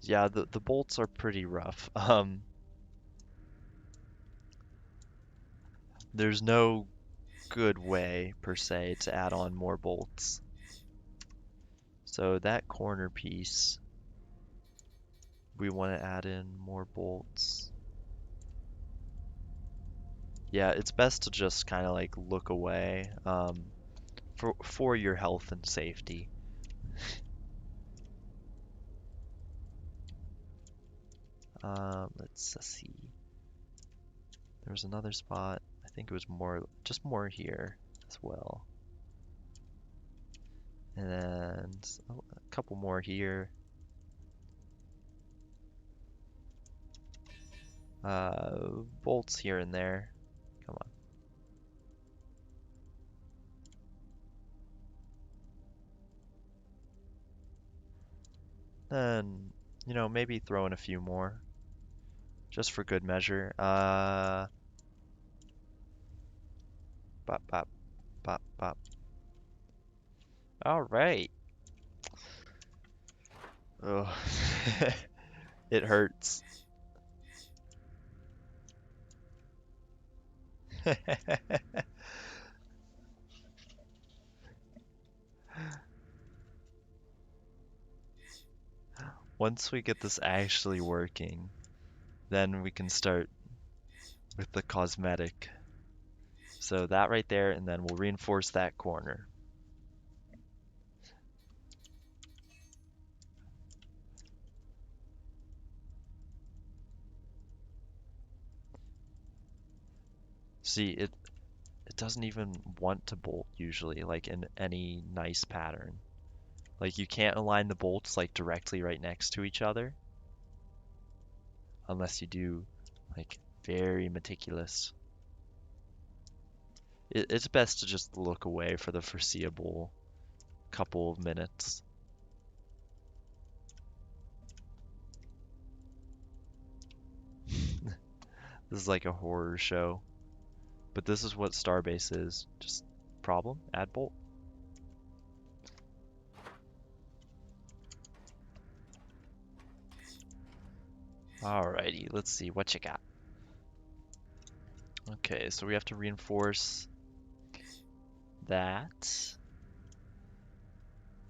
yeah, the bolts are pretty rough. There's no good way, per se, to add on more bolts. So that corner piece, we want to add in more bolts. Yeah, it's best to just kind of like look away for your health and safety. Let's see. There was another spot. I think it was just more here as well. And then a couple more here. Bolts here and there. Come on. Then, maybe throw in a few more. Just for good measure. Bop, bop, bop, bop. All right. Oh, it hurts. Once we get this actually working, then we can start with the cosmetic. So that right there, and then we'll reinforce that corner. See, it doesn't even want to bolt usually, like in any nice pattern. Like you can't align the bolts like directly right next to each other unless you do like very meticulous. It's best to just look away for the foreseeable couple of minutes. This is like a horror show, but this is what Starbase is. Just problem, add bolt. Alrighty, let's see what you got. Okay, so we have to reinforce that.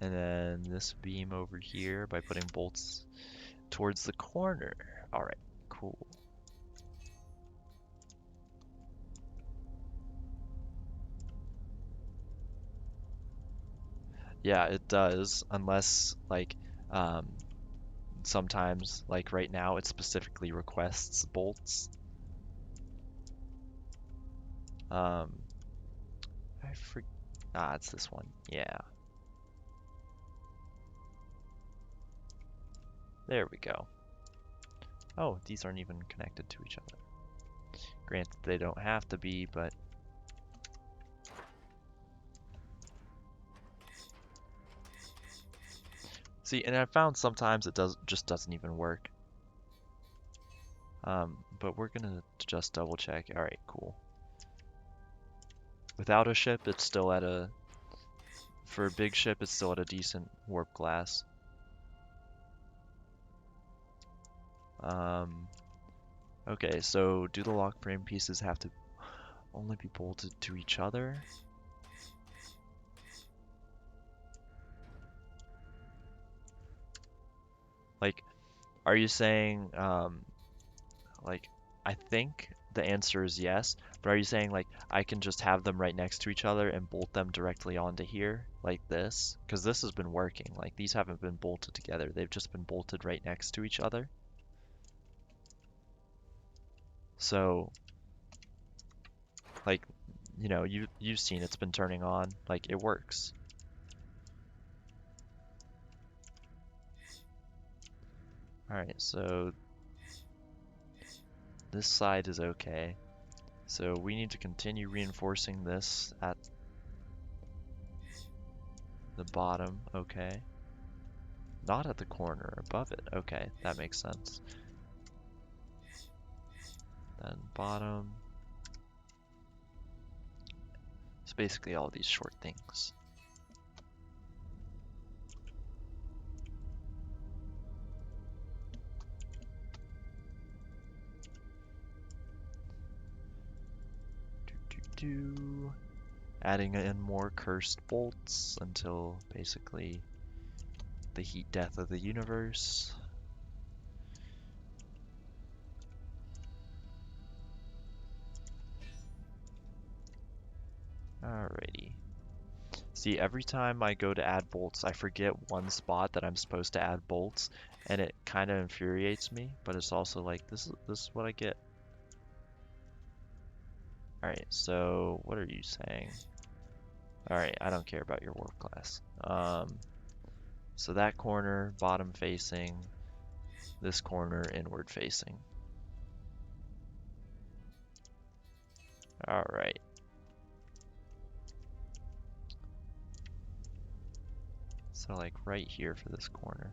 And then this beam over here by putting bolts towards the corner. Alright, cool. Yeah, it does, unless like sometimes, like right now, it specifically requests bolts. I forgot. Ah, it's this one. Yeah. There we go. Oh, these aren't even connected to each other. Granted, they don't have to be, but see, and I found sometimes it just doesn't even work. But we're gonna just double check. All right, cool. Without a ship, it's still at a, for a big ship, it's still at a decent warp class. Okay, so do the lock frame pieces have to only be bolted to each other? Are you saying, like, I think the answer is yes, but are you saying, like, I can just have them right next to each other and bolt them directly onto here, like this? Because this has been working. Like, these haven't been bolted together. They've just been bolted right next to each other. So, like, you know, you've seen it's been turning on. Like, it works. All right, so this side is okay. So we need to continue reinforcing this at the bottom, okay. Not at the corner, above it. Okay, that makes sense. Then bottom. It's basically all these short things. Adding in more cursed bolts until basically the heat death of the universe. Alrighty. See, every time I go to add bolts, I forget one spot that I'm supposed to add bolts, and it kind of infuriates me, but it's also like, this is what I get. Alright, so what are you saying? Alright, I don't care about your warp class. So that corner, bottom facing, this corner, inward facing. Alright. So like right here for this corner.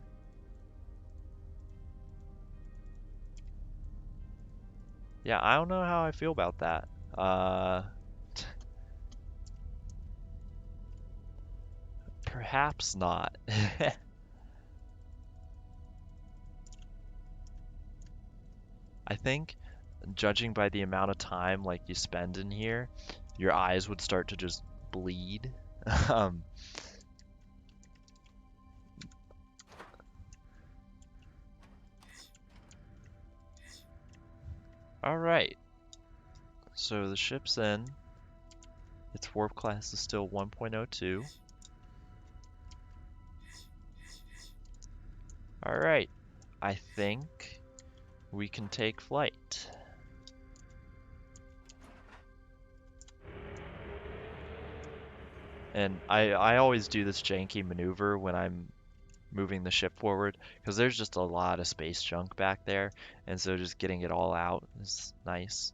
Yeah, I don't know how I feel about that. Perhaps not. I think, judging by the amount of time like you spend in here, your eyes would start to just bleed. um, Alright, so the ship's in. Its warp class is still 1.02. Alright, I think we can take flight. And I always do this janky maneuver when I'm moving the ship forward, because there's just a lot of space junk back there, and so just getting it all out is nice.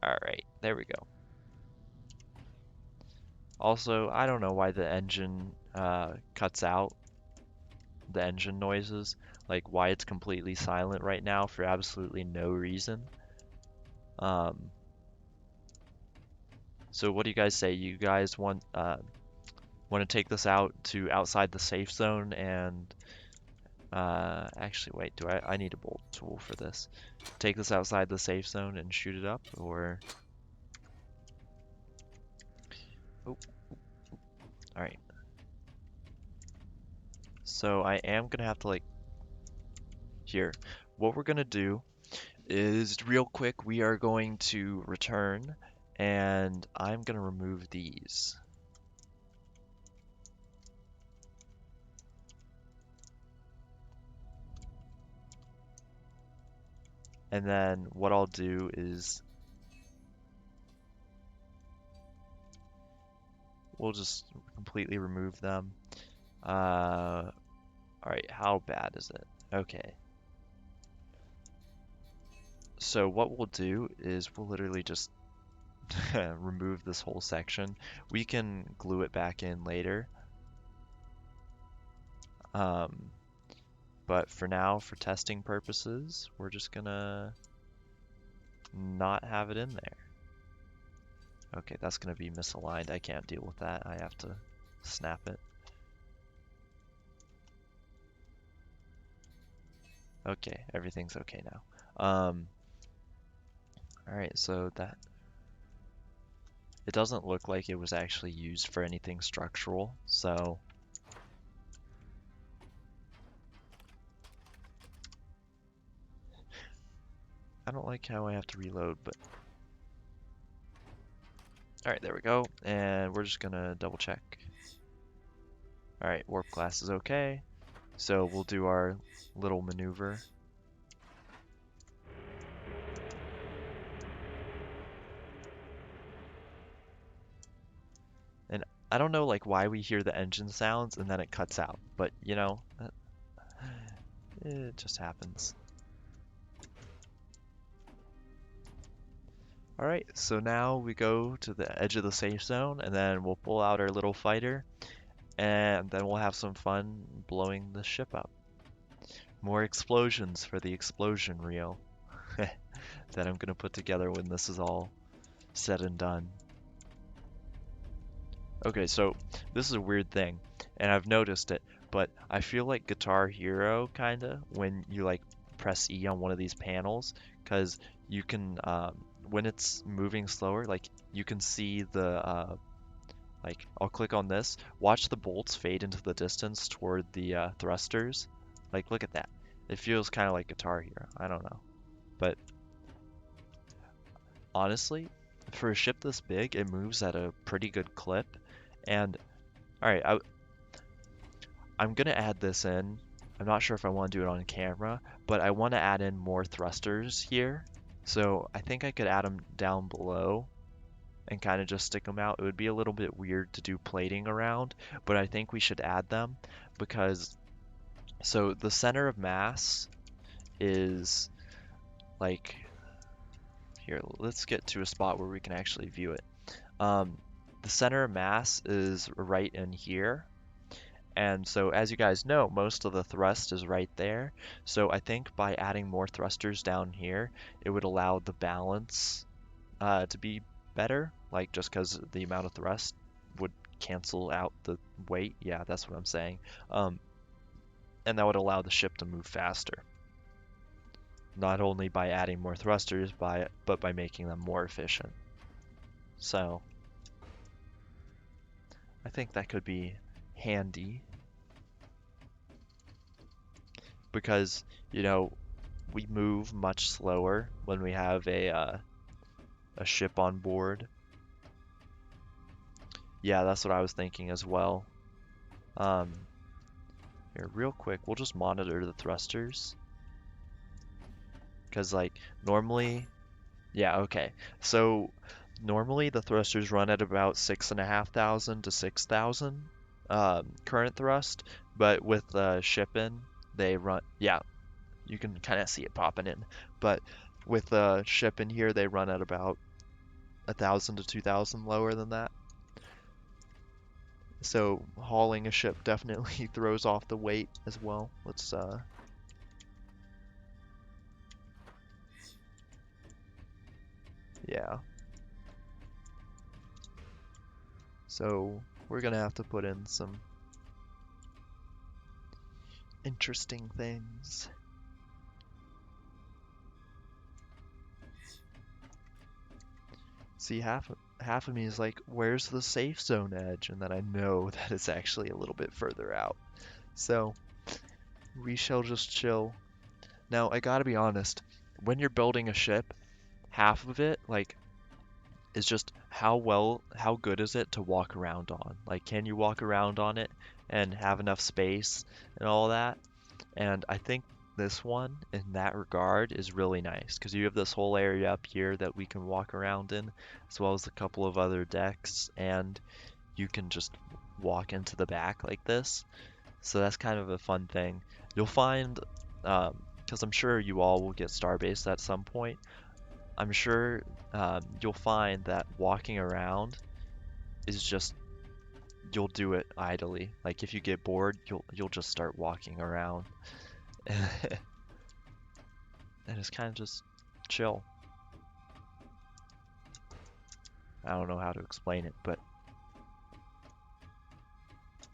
Alright, there we go. Also, I don't know why the engine cuts out the engine noises, like why it's completely silent right now for absolutely no reason. So what do you guys say? You guys want to take this out to outside the safe zone and actually wait, I need a bolt tool for this. Take this outside the safe zone and shoot it up, or oh, all right. So I am gonna have to like here. What we're gonna do is real quick, we are going to return and I'm gonna remove these. And then what I'll do is we'll just completely remove them. All right, how bad is it? Okay. So what we'll do is we'll literally just remove this whole section. We can glue it back in later. But for now, for testing purposes, we're just gonna not have it in there. Okay, that's gonna be misaligned. I can't deal with that. I have to snap it. Okay, everything's okay now. Alright, so that it doesn't look like it was actually used for anything structural, so I don't like how I have to reload, but... Alright, there we go. And we're just gonna double check. Alright, warp glass is okay. So we'll do our little maneuver. And I don't know like why we hear the engine sounds and then it cuts out, but you know, it just happens. Alright, so now we go to the edge of the safe zone and then we'll pull out our little fighter and then we'll have some fun blowing the ship up. More explosions for the explosion reel that I'm gonna put together when this is all said and done. Okay, so this is a weird thing, and I've noticed it, but I feel like Guitar Hero kinda when you like press E on one of these panels, because you can when it's moving slower, like you can see the like I'll click on this, watch the bolts fade into the distance toward the thrusters. Like look at that. It feels kind of like Guitar Hero. I don't know, but honestly, for a ship this big, it moves at a pretty good clip. And alright, I'm gonna add this in. I'm not sure if I want to do it on camera, but I want to add in more thrusters here. So I think I could add them down below and kind of just stick them out. It would be a little bit weird to do plating around, but I think we should add them because so the center of mass is like here, let's get to a spot where we can actually view it. The center of mass is right in here. And so as you guys know, most of the thrust is right there. So I think by adding more thrusters down here, it would allow the balance to be better. Like just because the amount of thrust would cancel out the weight. Yeah, that's what I'm saying. And that would allow the ship to move faster. Not only by adding more thrusters, but by making them more efficient. So I think that could be handy. Because, you know, we move much slower when we have a ship on board. Yeah, that's what I was thinking as well. Here, real quick, we'll just monitor the thrusters. Because, like, normally... Yeah, okay. So, normally the thrusters run at about 6,500 to 6,000 current thrust. But with shipping, they run... Yeah, you can kind of see it popping in. But with ship in here, they run at about 1,000 to 2,000 lower than that. So hauling a ship definitely throws off the weight as well. Let's yeah. So we're gonna have to put in some interesting things. See, half of me is like, where's the safe zone edge? And then I know that it's actually a little bit further out. So we shall just chill. Now, I gotta be honest, when you're building a ship, half of it, like, is just how good is it to walk around on? Like, can you walk around on it and have enough space and all that? And I think this one, in that regard, is really nice because you have this whole area up here that we can walk around in, as well as a couple of other decks, and you can just walk into the back like this. So that's kind of a fun thing. You'll find, because I'm sure you all will get Starbase at some point, I'm sure you'll find that walking around is just you'll do it idly. Like if you get bored, you'll just start walking around. And it's kind of just chill. I don't know how to explain it, but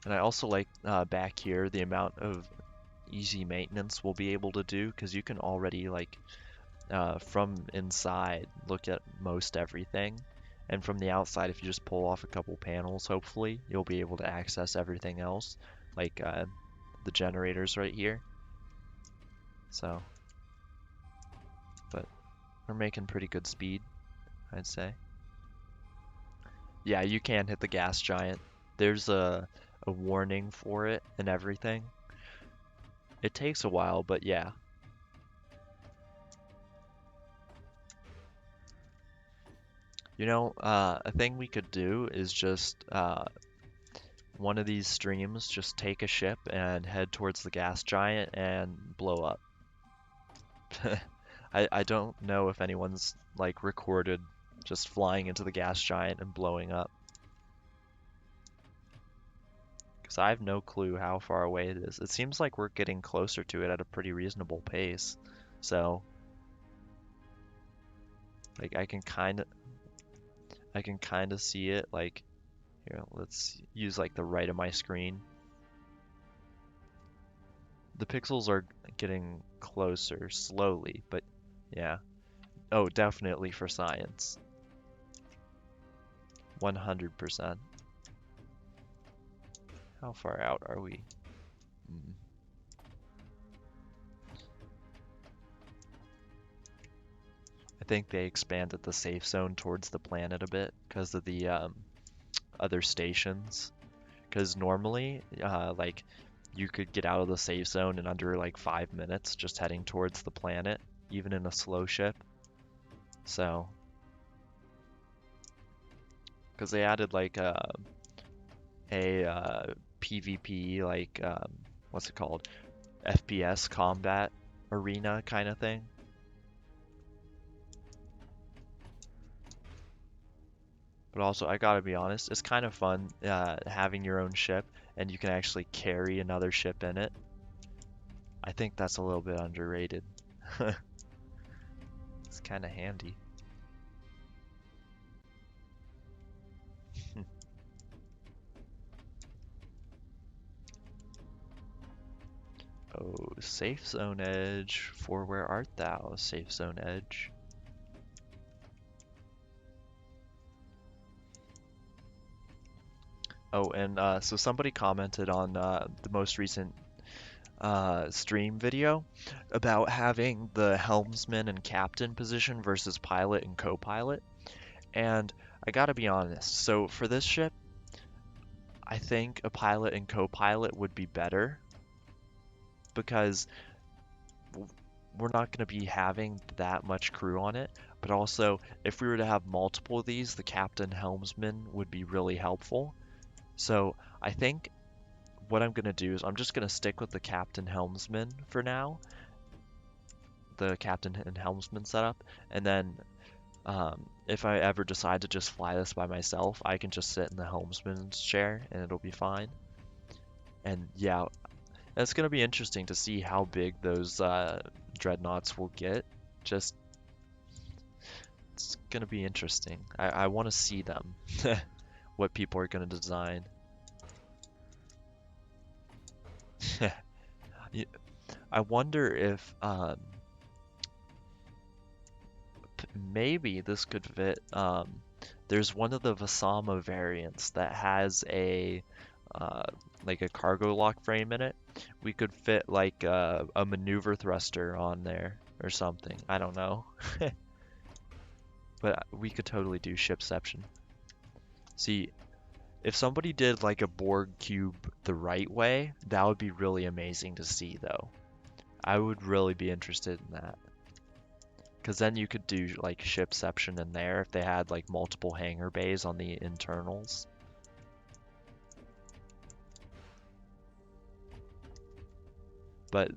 and I also like back here the amount of easy maintenance we'll be able to do because you can already like from inside look at most everything, and from the outside if you just pull off a couple panels, hopefully you'll be able to access everything else, like the generators right here. So, but We're making pretty good speed, I'd say. Yeah, you can hit the gas giant. There's a warning for it and everything. It takes a while, but yeah. You know, a thing we could do is just one of these streams, just take a ship and head towards the gas giant and blow up. I don't know if anyone's like recorded just flying into the gas giant and blowing up. Because I have no clue how far away it is. It seems like we're getting closer to it at a pretty reasonable pace. So, like I can kind of see it. Like, here, let's use like the right of my screen. The pixels are getting closer slowly, but yeah. Oh, definitely for science. 100%. How far out are we? Hmm. I think they expanded the safe zone towards the planet a bit because of the other stations. Because normally, like, you could get out of the safe zone in under like 5 minutes just heading towards the planet, even in a slow ship. So, because they added like a PvP, like, what's it called? FPS combat arena kind of thing. But also, I gotta be honest, it's kind of fun having your own ship and you can actually carry another ship in it. I think that's a little bit underrated. It's kind of handy. Oh, safe zone edge. For where art thou, safe zone edge? Oh, and so somebody commented on the most recent stream video about having the helmsman and captain position versus pilot and co-pilot. And I gotta be honest, so for this ship, I think a pilot and co-pilot would be better because we're not going to be having that much crew on it. But also, if we were to have multiple of these, the captain helmsman would be really helpful. So I think what I'm going to do is I'm just going to stick with the captain helmsman for now, the captain and helmsman setup, and then if I ever decide to just fly this by myself, I can just sit in the helmsman's chair and it'll be fine. And yeah, it's going to be interesting to see how big those dreadnoughts will get. Just, it's going to be interesting. I want to see them, what people are going to design. I wonder if maybe this could fit. There's one of the Vasama variants that has a like a cargo lock frame in it. We could fit like a maneuver thruster on there or something. I don't know. But we could totally do shipception. See, if somebody did like a Borg cube the right way, that would be really amazing to see though. I would really be interested in that. Because then you could do like shipception in there if they had like multiple hangar bays on the internals. But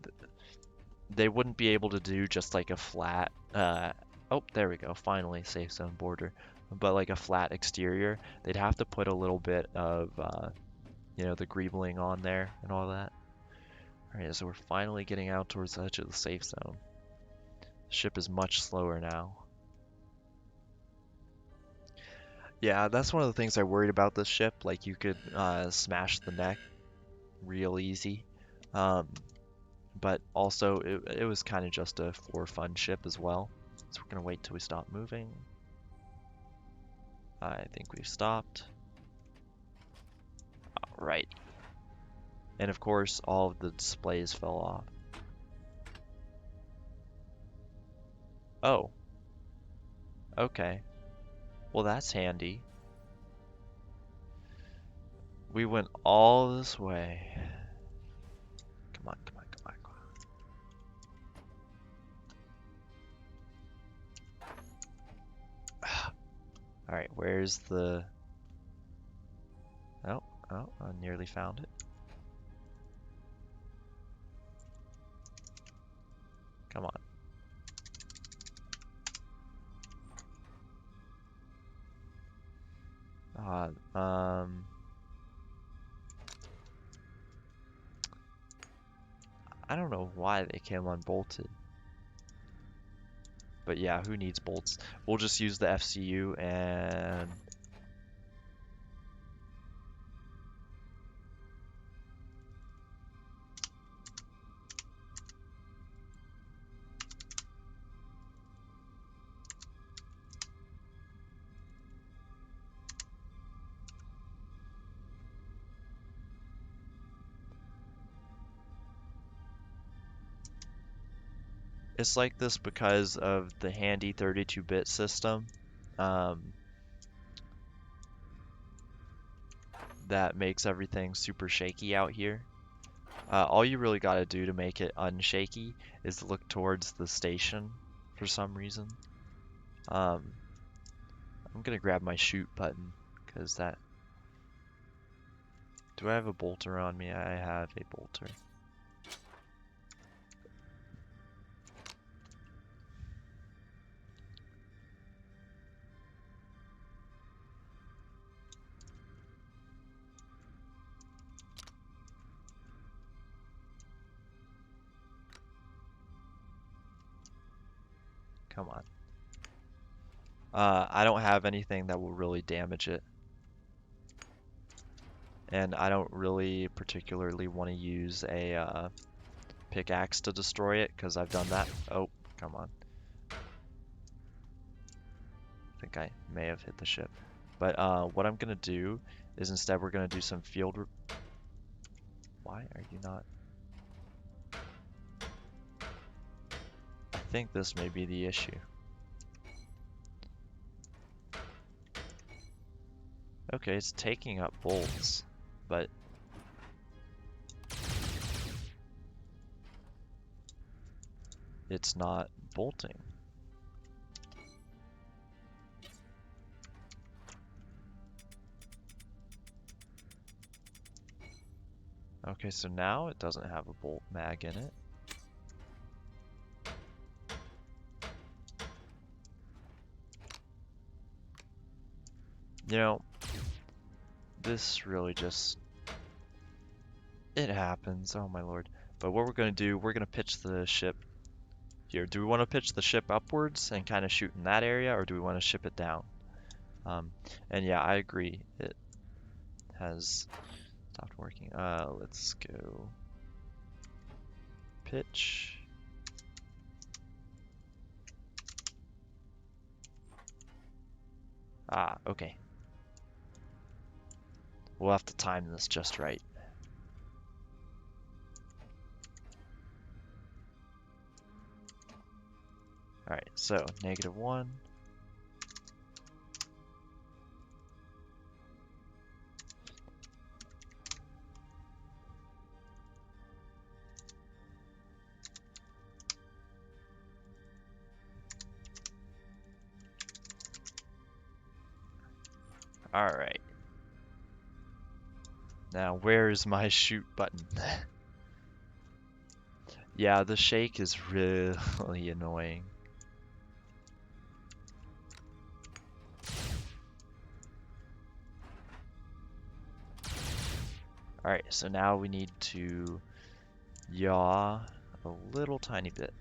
they wouldn't be able to do just like a flat, oh, there we go, finally, safe zone border. But like a flat exterior, they'd have to put a little bit of, you know, the greebling on there and all that. Alright, so we're finally getting out towards the edge of the safe zone. The ship is much slower now. Yeah, that's one of the things I worried about this ship. Like, you could smash the neck real easy. But also, it was kind of just a for fun ship as well. So we're going to wait till we stop moving. I think we've stopped. Alright. And of course, all of the displays fell off. Oh. Okay. Well, that's handy. We went all this way. Come on, come on, come on, come on. Alright, where's the... Oh, oh, I nearly found it. Come on. I don't know why they came unbolted. But yeah, who needs bolts? We'll just use the FCU and... It's like this because of the handy 32-bit system that makes everything super shaky out here. All you really gotta do to make it unshaky is look towards the station for some reason. I'm gonna grab my shoot button because that... Do I have a bolter on me? I have a bolter. Come on. I don't have anything that will really damage it. And I don't really particularly want to use a pickaxe to destroy it because I've done that. Oh, come on. I think I may have hit the ship. But what I'm going to do is instead we're going to do some field... Why are you not... I think this may be the issue. Okay, it's taking up bolts, but... it's not bolting. Okay, so now it doesn't have a bolt mag in it. You know, this really just... it happens, oh my lord. But what we're going to do, we're going to pitch the ship here. Do we want to pitch the ship upwards and kind of shoot in that area, or do we want to ship it down? And yeah, I agree. It has stopped working. Let's go pitch. Ah, okay. We'll have to time this just right. Alright, so -1. Alright. Now, where's my shoot button? Yeah, the shake is really annoying. Alright, so now we need to yaw a little tiny bit.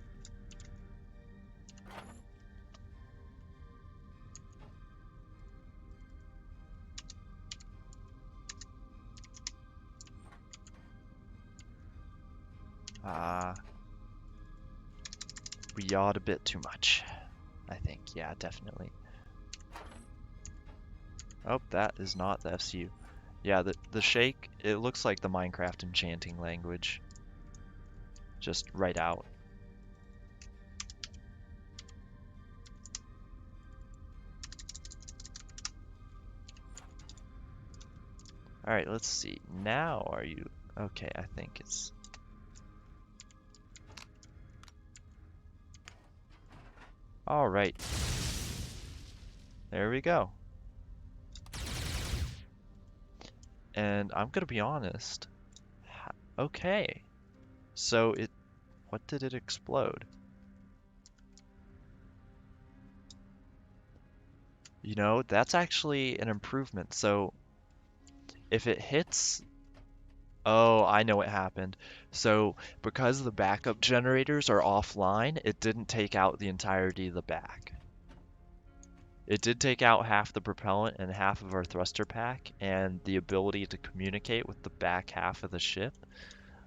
We yawed a bit too much, I think. Yeah, definitely. Oh, that is not the FCU. Yeah, the shake, it looks like the Minecraft enchanting language. Just right out. Alright, let's see. Now are you... Okay, I think it's... Alright. There we go. And I'm gonna be honest. Okay. So it... What did it explode? You know, that's actually an improvement. So if it hits... Oh, I know what happened. So because the backup generators are offline, it didn't take out the entirety of the back. It did take out half the propellant and half of our thruster pack and the ability to communicate with the back half of the ship.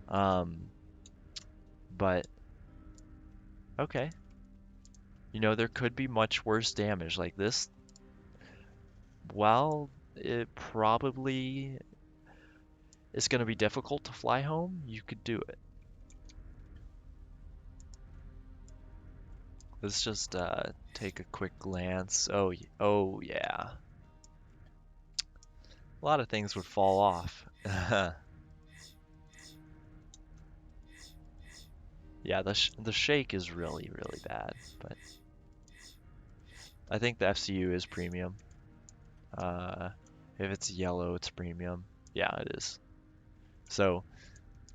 Um, but okay. You know, there could be much worse damage like this. While it probably is going to be difficult to fly home, you could do it. Let's just take a quick glance. Oh yeah. A lot of things would fall off. Yeah, the shake is really, really bad, but I think the FCU is premium. If it's yellow, it's premium. Yeah, it is. So,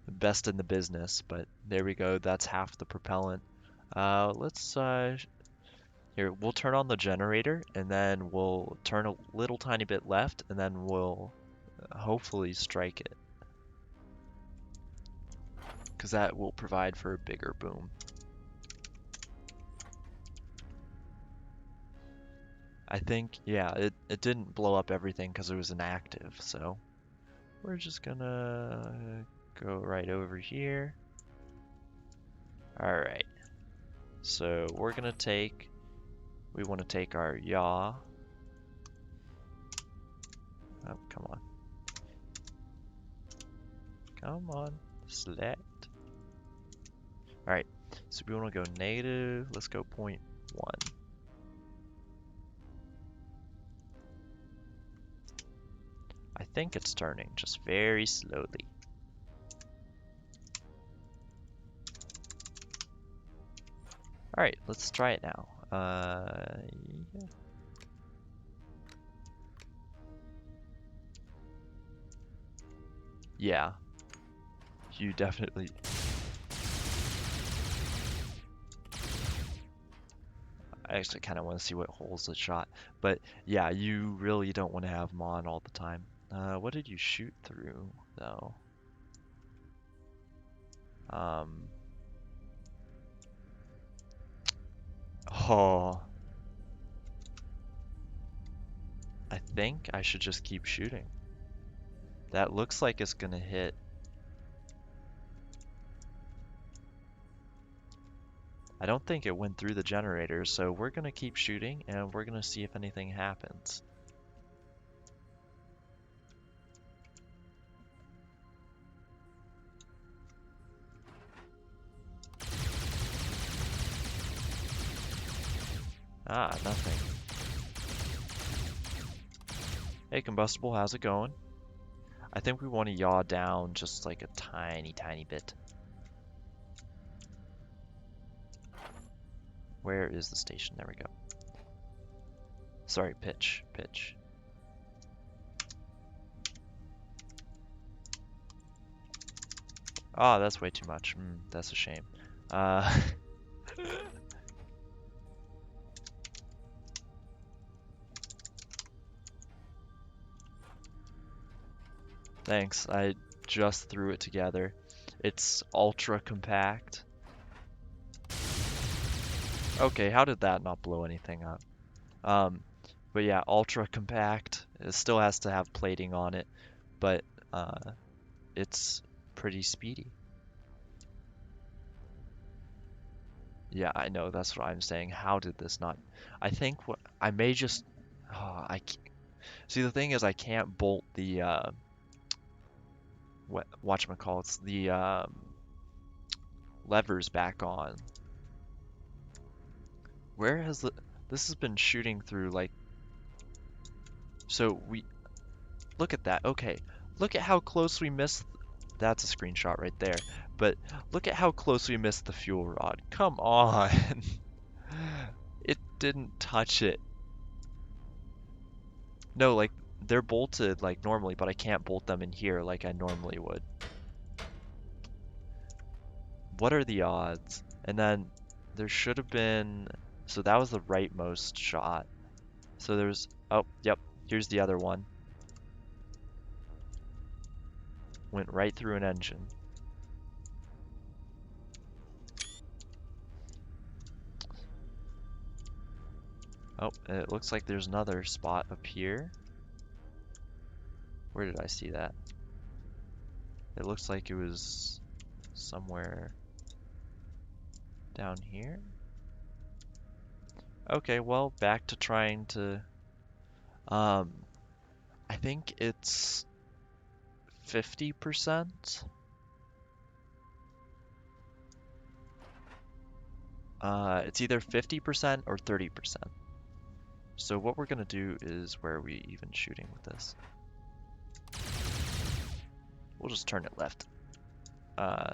best in the business, but there we go. That's half the propellant. Let's, here, we'll turn on the generator, and then we'll turn a little tiny bit left, and then we'll hopefully strike it. Because that will provide for a bigger boom. I think, yeah, it didn't blow up everything because it was inactive, so we're just gonna go right over here. Alright, so we're gonna take, we want to take our yaw. Oh, come on. Come on, select. Alright, so we want to go negative, let's go 0.1. I think it's turning, just very slowly. Alright, let's try it now. Yeah. Yeah. You definitely... I actually kind of want to see what holes it shot. But yeah, you really don't want to have Mon all the time. What did you shoot through, though? Oh. I think I should just keep shooting. That looks like it's gonna hit. I don't think it went through the generator, so we're gonna keep shooting and we're gonna see if anything happens. Ah, nothing. Hey, Combustible, how's it going? I think we want to yaw down just like a tiny, tiny bit. Where is the station? There we go. Sorry, pitch. Oh, that's way too much. That's a shame. Thanks, I just threw it together. It's ultra compact. Okay, how did that not blow anything up? But yeah, ultra compact. It still has to have plating on it, but it's pretty speedy. Yeah, I know, that's what I'm saying. How did this not? I think what I may just. Oh, see, the thing is, I can't bolt the whatchamacallits, the levers back on. Where has this has been shooting through like, so we look at that. Okay, Look at how close we missed. That's a screenshot right there. But look at how close we missed the fuel rod. Come on. It didn't touch it. No, like, they're bolted like normally, but I can't bolt them in here like I normally would. What are the odds? And then there should have been, so that was the rightmost shot. So there's, oh, yep, here's the other one. Went right through an engine. Oh, it looks like there's another spot up here. Where did I see that? It looks like it was somewhere down here. Okay, well, back to trying to, I think it's 50%. It's either 50% or 30%. So what we're gonna do is, where are we even shooting with this? We'll just turn it left.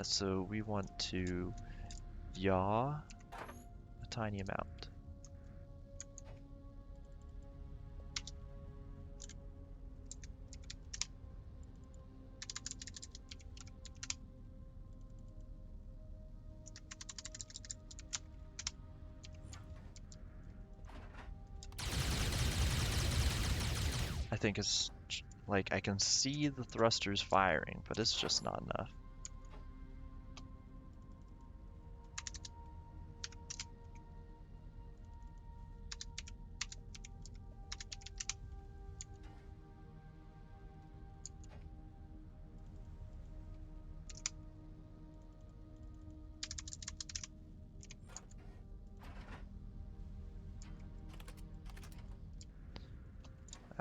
So we want to yaw a tiny amount. I think it's like I can see the thrusters firing, but it's just not enough.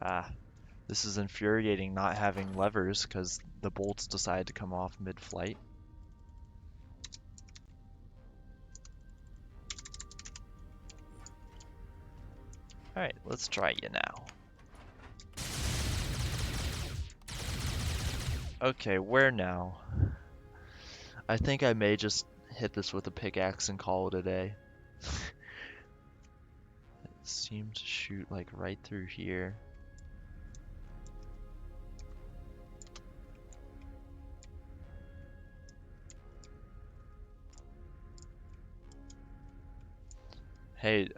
Ah, this is infuriating not having levers because the bolts decide to come off mid-flight. Alright, let's try you now. Okay, where now? I think I may just hit this with a pickaxe and call it a day. It seemed to shoot like right through here. Hey,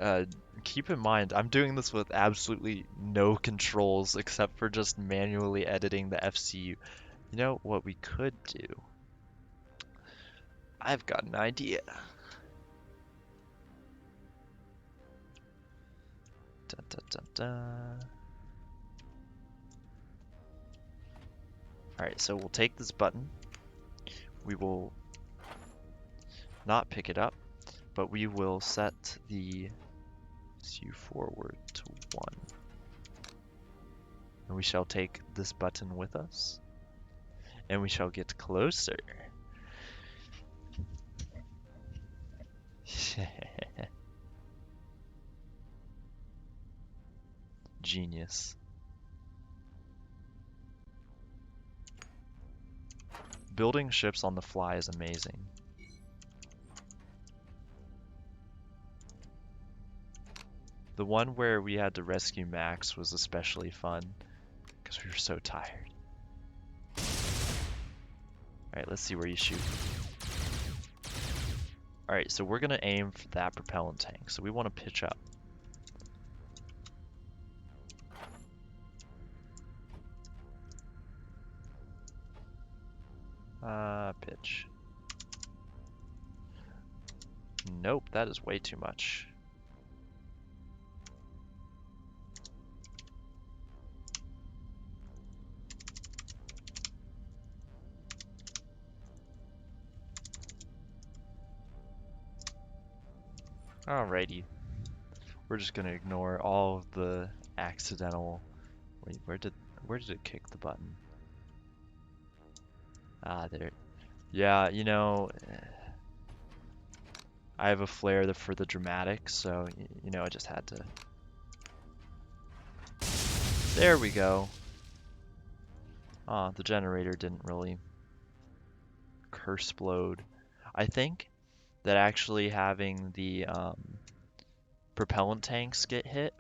keep in mind, I'm doing this with absolutely no controls except for just manually editing the FCU. You know what we could do? I've got an idea. Dun, dun, dun, dun. Alright, so we'll take this button. We will not pick it up, but we will set the SU forward to 1. And we shall take this button with us. And we shall get closer. Genius. Building ships on the fly is amazing. The one where we had to rescue Max was especially fun because we were so tired. Alright, let's see where you shoot. Alright, so we're gonna aim for that propellant tank, so we want to pitch up. Pitch. Nope, that is way too much. Alrighty. We're just gonna ignore all of the accidental... Wait, where did it kick the button? Ah, there. Yeah, you know, I have a flair for the dramatic, so, you know, I just had to... There we go. The generator didn't really curse-explode. I think that actually having the propellant tanks get hit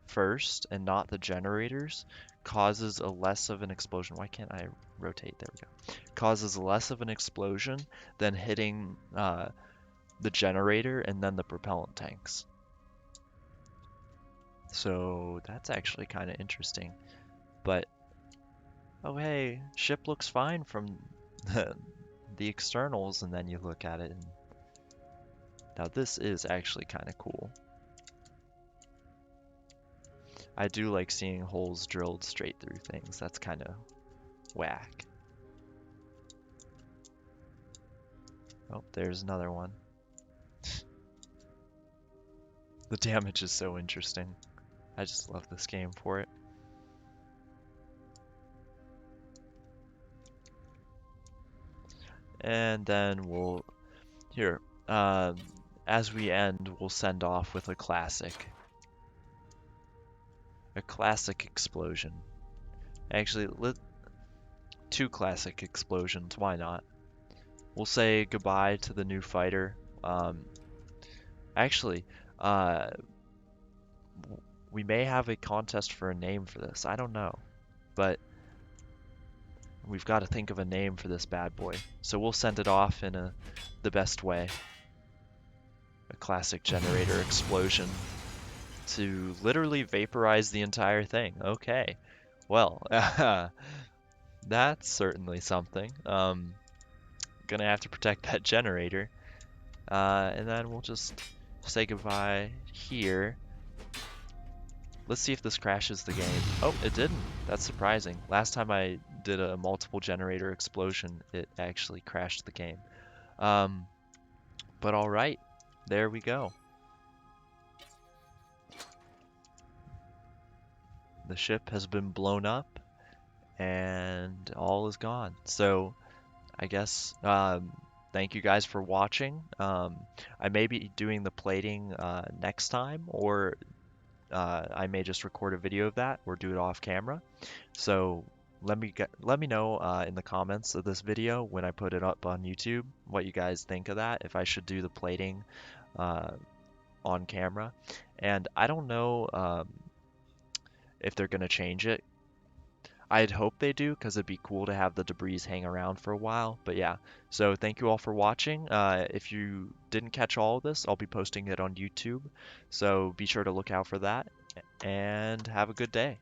first and not the generators causes a less of an explosion. Why can't I rotate? There we go. Causes less of an explosion than hitting the generator and then the propellant tanks. So that's actually kind of interesting. But, oh hey, ship looks fine from the externals, and then you look at it and now this is actually kind of cool. I do like seeing holes drilled straight through things. That's kind of whack. Oh, there's another one. The damage is so interesting. I just love this game for it. And then we'll, here, as we end, we'll send off with a classic. A classic explosion. Actually, two classic explosions, why not? We'll say goodbye to the new fighter. Actually, uh, we may have a contest for a name for this. I don't know. But we've got to think of a name for this bad boy. So we'll send it off in the best way. A classic generator explosion to literally vaporize the entire thing. Okay. Well, that's certainly something. Gonna have to protect that generator. And then we'll just say goodbye here. Let's see if this crashes the game. Oh, it didn't. That's surprising. Last time I did a multiple generator explosion, it actually crashed the game. But all right, there we go. The ship has been blown up and all is gone. So I guess thank you guys for watching. I may be doing the plating next time, or I may just record a video of that or do it off camera. So let me know in the comments of this video when I put it up on YouTube what you guys think of that, if I should do the plating on camera. And I don't know if they're gonna change it. I'd hope they do, because it'd be cool to have the debris hang around for a while. But yeah, so thank you all for watching. If you didn't catch all of this, I'll be posting it on YouTube, so be sure to look out for that, and have a good day.